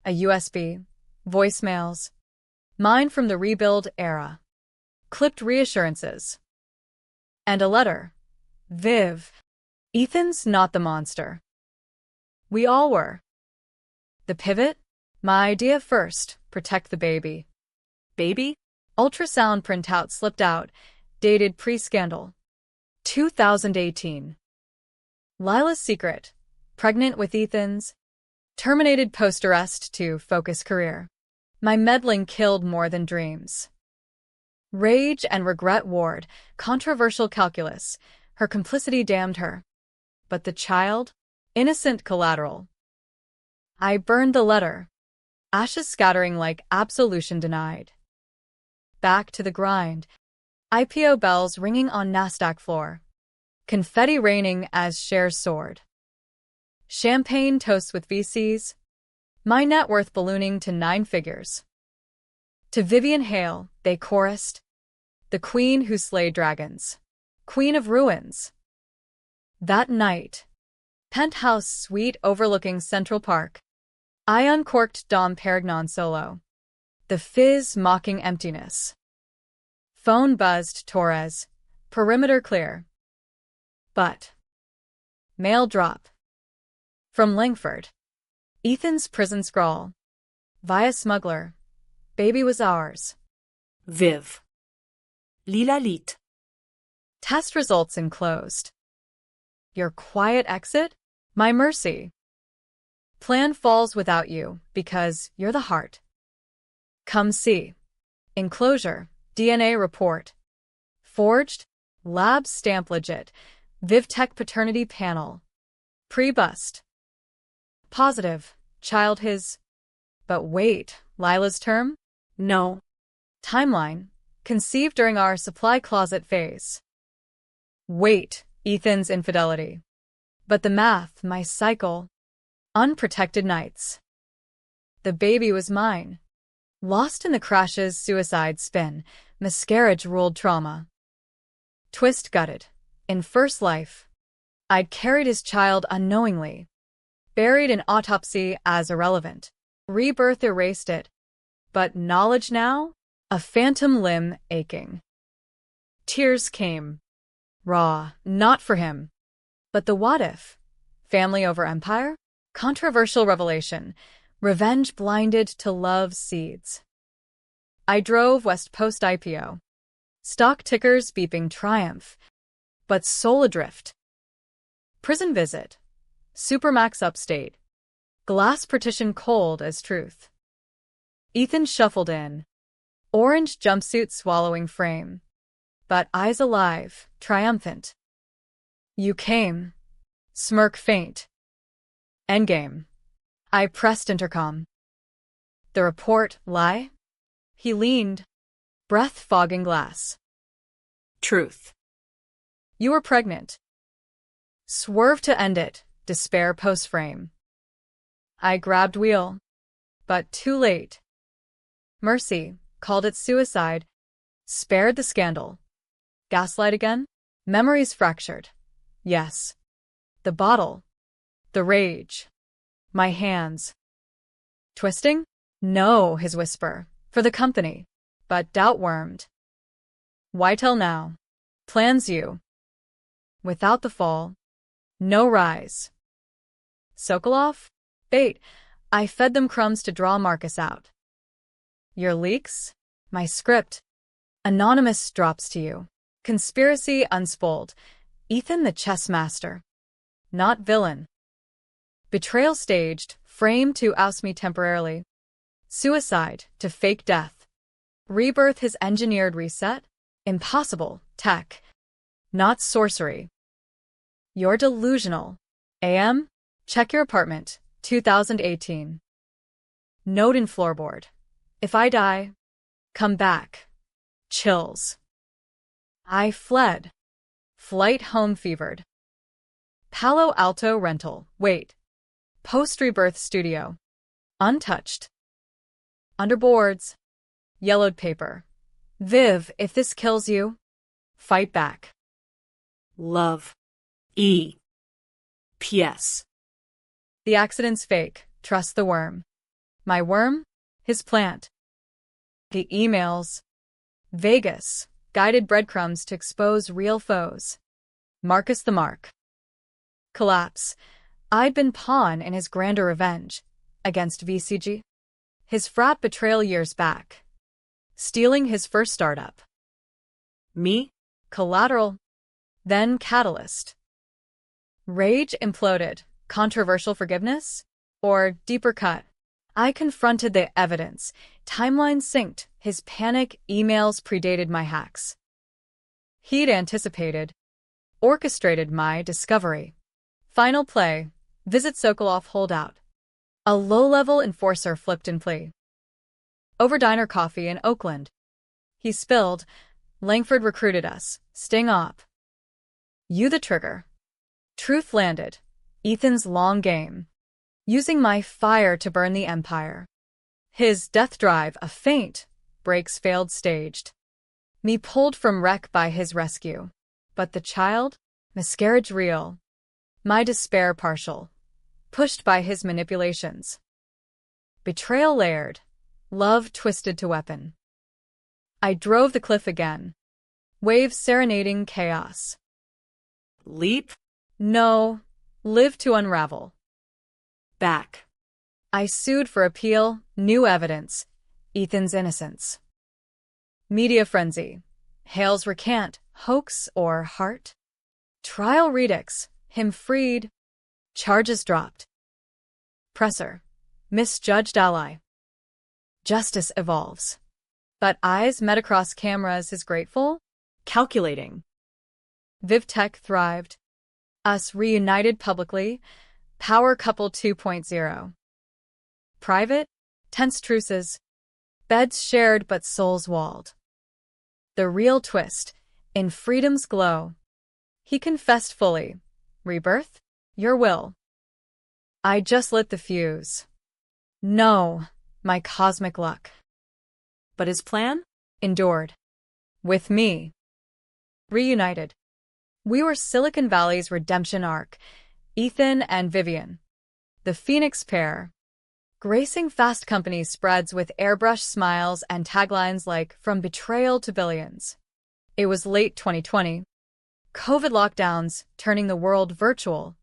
A USB. Voicemails. Mine from the rebuild era. Clipped reassurances. And a letter. Viv. Ethan's not the monster. We all were. The pivot? My idea first. Protect the baby. Baby? Ultrasound printout slipped out. Dated pre-scandal. 2018. Lila's secret. Pregnant with Ethan's. Terminated post-arrest to focus career. My meddling killed more than dreams. Rage and regret ward. Controversial calculus. Her complicity damned her. But the child? Innocent collateral. I burned the letter. Ashes scattering like absolution denied. Back to the grind. IPO bells ringing on NASDAQ floor. Confetti raining as shares soared. Champagne toasts with VCs. My net worth ballooning to 9 figures. To Vivian Hale, they chorused. The queen who slayed dragons. Queen of ruins. That night. Penthouse suite overlooking Central Park. I uncorked Dom Perignon solo. The fizz mocking emptiness. Phone buzzed Torres. Perimeter clear. But. Mail drop. From Langford. Ethan's prison scrawl. Via smuggler. Baby was ours. Viv. Lila Lit. Test results enclosed. Your quiet exit? My mercy. Plan falls without you because you're the heart. Come see. Enclosure. DNA report. Forged. Lab stamp legit. VivTech paternity panel. Pre-bust. Positive. Child his. But wait, Lila's term? No. Timeline. Conceived during our supply closet phase. Wait, Ethan's infidelity. But the math, my cycle. Unprotected nights. The baby was mine. Lost in the crash's suicide spin, miscarriage ruled trauma. Twist gutted. In first life. I'd carried his child unknowingly. Buried in autopsy as irrelevant. Rebirth erased it. But knowledge now? A phantom limb aching. Tears came. Raw, not for him. But the what if? Family over empire? Controversial revelation. Revenge blinded to love's seeds. I drove West Post IPO. Stock tickers beeping triumph. But soul adrift. Prison visit. Supermax upstate. Glass partition cold as truth. Ethan shuffled in. Orange jumpsuit swallowing frame. But eyes alive, triumphant. You came. Smirk faint. Endgame. I pressed intercom. The report, lie? He leaned. Breath fogging glass. Truth. You were pregnant. Swerve to end it, despair post-frame. I grabbed wheel. But too late. Mercy, called it suicide. Spared the scandal. Gaslight again? Memories fractured. Yes. The bottle. The rage. My hands. Twisting? No, his whisper. For the company. But doubt wormed. Why tell now? Plans you. Without the fall. No rise. Sokolov? Bait. I fed them crumbs to draw Marcus out. Your leaks? My script. Anonymous drops to you. Conspiracy unspooled. Ethan the chess master. Not villain. Betrayal staged, framed to oust me temporarily. Suicide to fake death. Rebirth his engineered reset? Impossible, tech. Not sorcery. You're delusional. AM? Check your apartment, 2018. Note in floorboard. If I die, come back. Chills. I fled. Flight home fevered. Palo Alto rental. Wait. Post-rebirth studio. Untouched. Underboards. Yellowed paper. Viv, if this kills you, fight back. Love. E. P.S. The accident's fake. Trust the worm. My worm? His plant. The emails. Vegas. Guided breadcrumbs to expose real foes. Marcus the Mark. Collapse. I'd been pawn in his grander revenge. Against VCG. His frat betrayal years back. Stealing his first startup. Me? Collateral. Then catalyst. Rage imploded. Controversial forgiveness? Or deeper cut? I confronted the evidence. Timeline synced. His panic emails predated my hacks. He'd anticipated. Orchestrated my discovery. Final play. Visit Sokolov holdout. A low-level enforcer flipped in plea. Over diner coffee in Oakland. He spilled. Langford recruited us. Sting op. You the trigger. Truth landed. Ethan's long game. Using my fire to burn the empire. His death drive a feint. Brakes failed staged. Me pulled from wreck by his rescue. But the child? Miscarriage real. My despair partial. Pushed by his manipulations. Betrayal layered. Love twisted to weapon. I drove the cliff again. Waves serenading chaos. Leap? No. Live to unravel. Back. I sued for appeal, new evidence. Ethan's innocence. Media frenzy. Hales recant, hoax or heart? Trial redux, him freed. Charges dropped. Presser. Misjudged ally. Justice evolves. But eyes met across cameras is grateful? Calculating. VivTech thrived. Us reunited publicly. Power couple 2.0. Private? Tense truces. Beds shared but souls walled. The real twist. In freedom's glow. He confessed fully. Rebirth? Your will. I just lit the fuse. No, my cosmic luck. But his plan? Endured. With me. Reunited. We were Silicon Valley's redemption arc. Ethan and Vivian. The Phoenix pair. Gracing Fast Company spreads with airbrush smiles and taglines like From Betrayal to Billions. It was late 2020. COVID lockdowns turning the world virtual.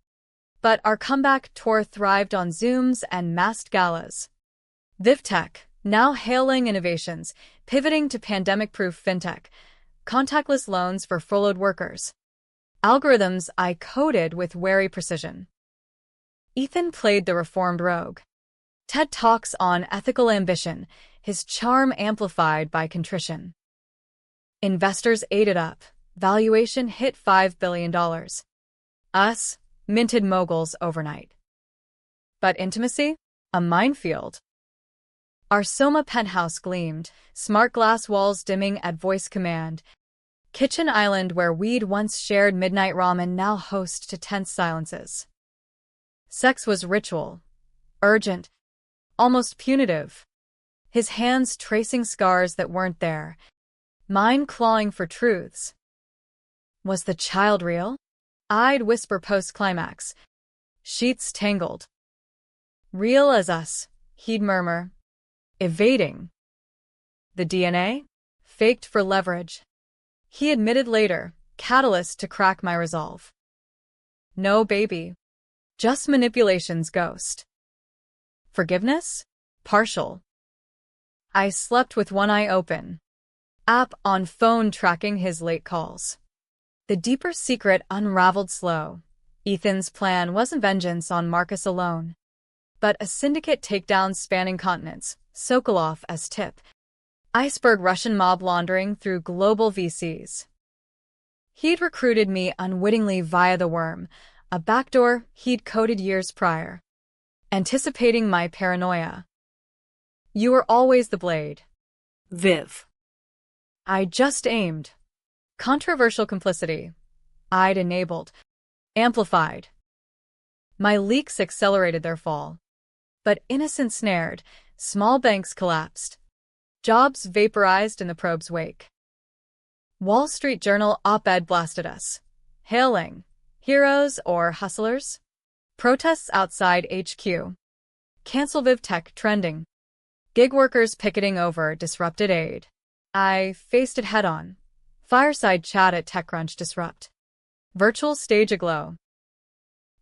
But our comeback tour thrived on Zooms and masked galas. VivTech, now hailing innovations, pivoting to pandemic-proof fintech, contactless loans for furloughed workers. Algorithms I coded with wary precision. Ethan played the reformed rogue. TED Talks on ethical ambition, his charm amplified by contrition. Investors ate it up. Valuation hit $5 billion. Us, minted moguls overnight. But intimacy? A minefield. Our Soma penthouse gleamed, smart glass walls dimming at voice command. Kitchen island where we'd once shared midnight ramen now host to tense silences. Sex was ritual. Urgent. Almost punitive. His hands tracing scars that weren't there. Mine clawing for truths. Was the child real? I'd whisper post-climax. Sheets tangled. Real as us, he'd murmur. Evading. The DNA? Faked for leverage. He admitted later, catalyst to crack my resolve. No, baby. Just manipulation's ghost. Forgiveness? Partial. I slept with one eye open. App on phone tracking his late calls. The deeper secret unraveled slow. Ethan's plan wasn't vengeance on Marcus alone, but a syndicate takedown spanning continents, Sokolov as tip. Iceberg Russian mob laundering through global VCs. He'd recruited me unwittingly via the worm, a backdoor he'd coded years prior. Anticipating my paranoia. You were always the blade. Viv. I just aimed. Controversial complicity. I'd enabled. Amplified. My leaks accelerated their fall. But innocent snared, small banks collapsed. Jobs vaporized in the probe's wake. Wall Street Journal op-ed blasted us. Hailing. Heroes or hustlers? Protests outside HQ. Cancel Viv Tech trending. Gig workers picketing over disrupted aid. I faced it head-on. Fireside chat at TechCrunch disrupt. Virtual stage aglow.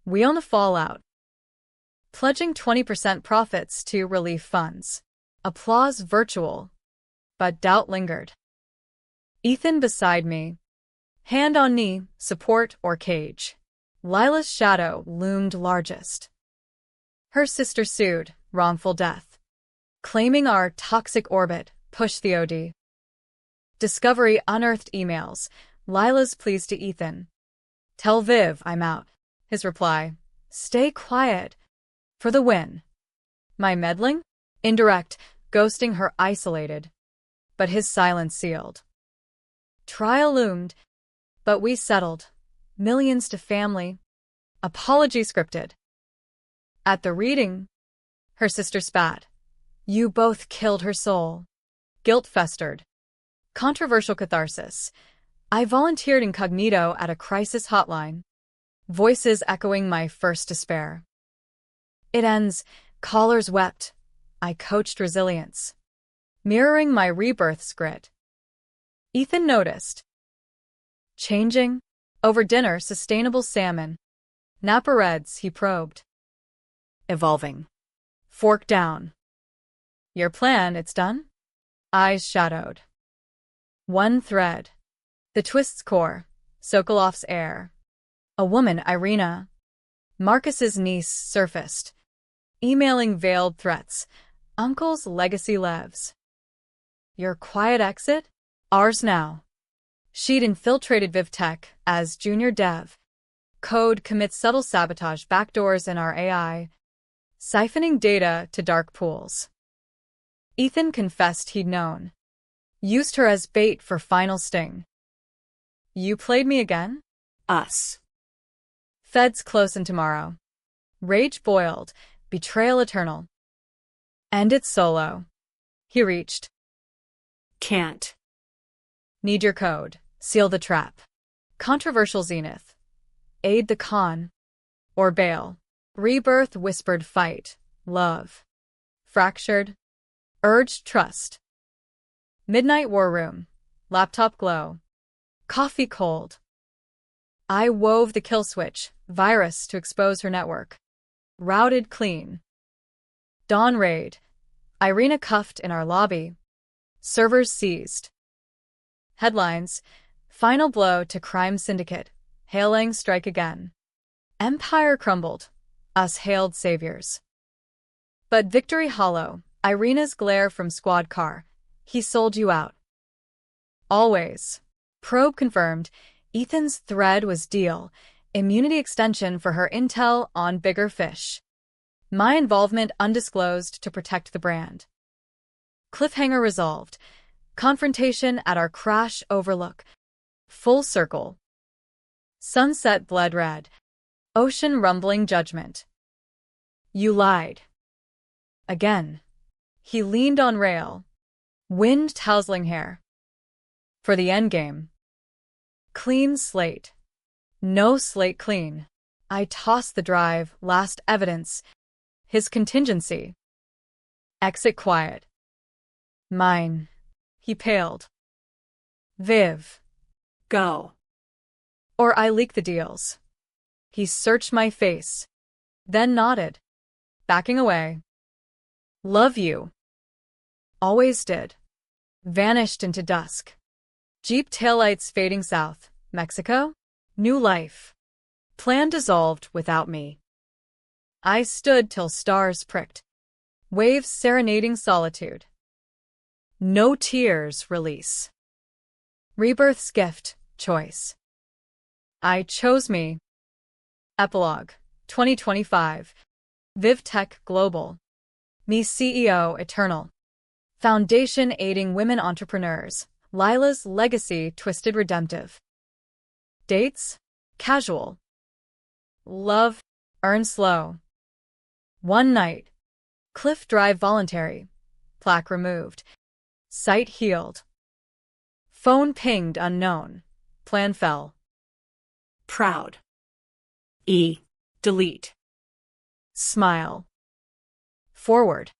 We own the fallout. Pledging 20% profits to relief funds. Applause virtual. But doubt lingered. Ethan beside me. Hand on knee, support or cage. Lila's shadow loomed largest. Her sister sued, wrongful death. Claiming our toxic orbit, pushed the OD. Discovery unearthed emails. Lila's pleas to Ethan. Tell Viv I'm out. His reply. Stay quiet. For the win. My meddling? Indirect, ghosting her isolated. But his silence sealed. Trial loomed. But we settled. Millions to family. Apology scripted. At the reading, her sister spat. You both killed her soul. Guilt festered. Controversial catharsis. I volunteered incognito at a crisis hotline. Voices echoing my first despair. It ends. Callers wept. I coached resilience. Mirroring my rebirth's grit. Ethan noticed. Changing. Over dinner, sustainable salmon. Napa Reds, he probed. Evolving. Fork down. Your plan, it's done? Eyes shadowed. One thread. The twist's core. Sokolov's heir. A woman, Irina. Marcus's niece surfaced. Emailing veiled threats. Uncle's legacy levs. Your quiet exit? Ours now. She'd infiltrated VivTech as junior dev. Code commits subtle sabotage backdoors in our AI, siphoning data to dark pools. Ethan confessed he'd known. Used her as bait for final sting. You played me again? Us. Feds close in tomorrow. Rage boiled, betrayal eternal. End it solo. He reached. Can't. Need your code. Seal the trap. Controversial zenith. Aid the con. Or bail. Rebirth whispered fight. Love. Fractured. Urged trust. Midnight war room. Laptop glow. Coffee cold. I wove the kill switch. Virus to expose her network. Routed clean. Dawn raid. Irina cuffed in our lobby. Servers seized. Headlines. Final blow to crime syndicate. Hailing strike again. Empire crumbled. Us hailed saviors. But victory hollow. Irina's glare from squad car. He sold you out. Always. Probe confirmed. Ethan's thread was deal. Immunity extension for her intel on bigger fish. My involvement undisclosed to protect the brand. Cliffhanger resolved. Confrontation at our crash overlook. Full circle. Sunset bled red. Ocean rumbling judgment. You lied. Again. He leaned on rail. Wind tousling hair. For the endgame. Clean slate. No slate clean. I tossed the drive, last evidence. His contingency. Exit quiet. Mine. He paled. Viv. Go. Or I leak the deals. He searched my face, then nodded, backing away. Love you. Always did. Vanished into dusk. Jeep taillights fading south. Mexico? New life. Plan dissolved without me. I stood till stars pricked. Waves serenading solitude. No tears release. Rebirth's gift, choice. I chose me. Epilogue 2025. Viv Tech Global. Me CEO Eternal. Foundation aiding women entrepreneurs. Lila's legacy twisted redemptive. Dates? Casual. Love, earn slow. One night. Cliff Drive voluntary. Plaque removed. Sight healed. Phone pinged unknown. Plan fell. Proud. E. Delete. Smile. Forward.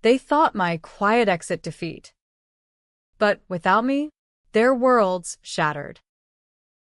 They thought my quiet exit defeat. But without me, their worlds shattered.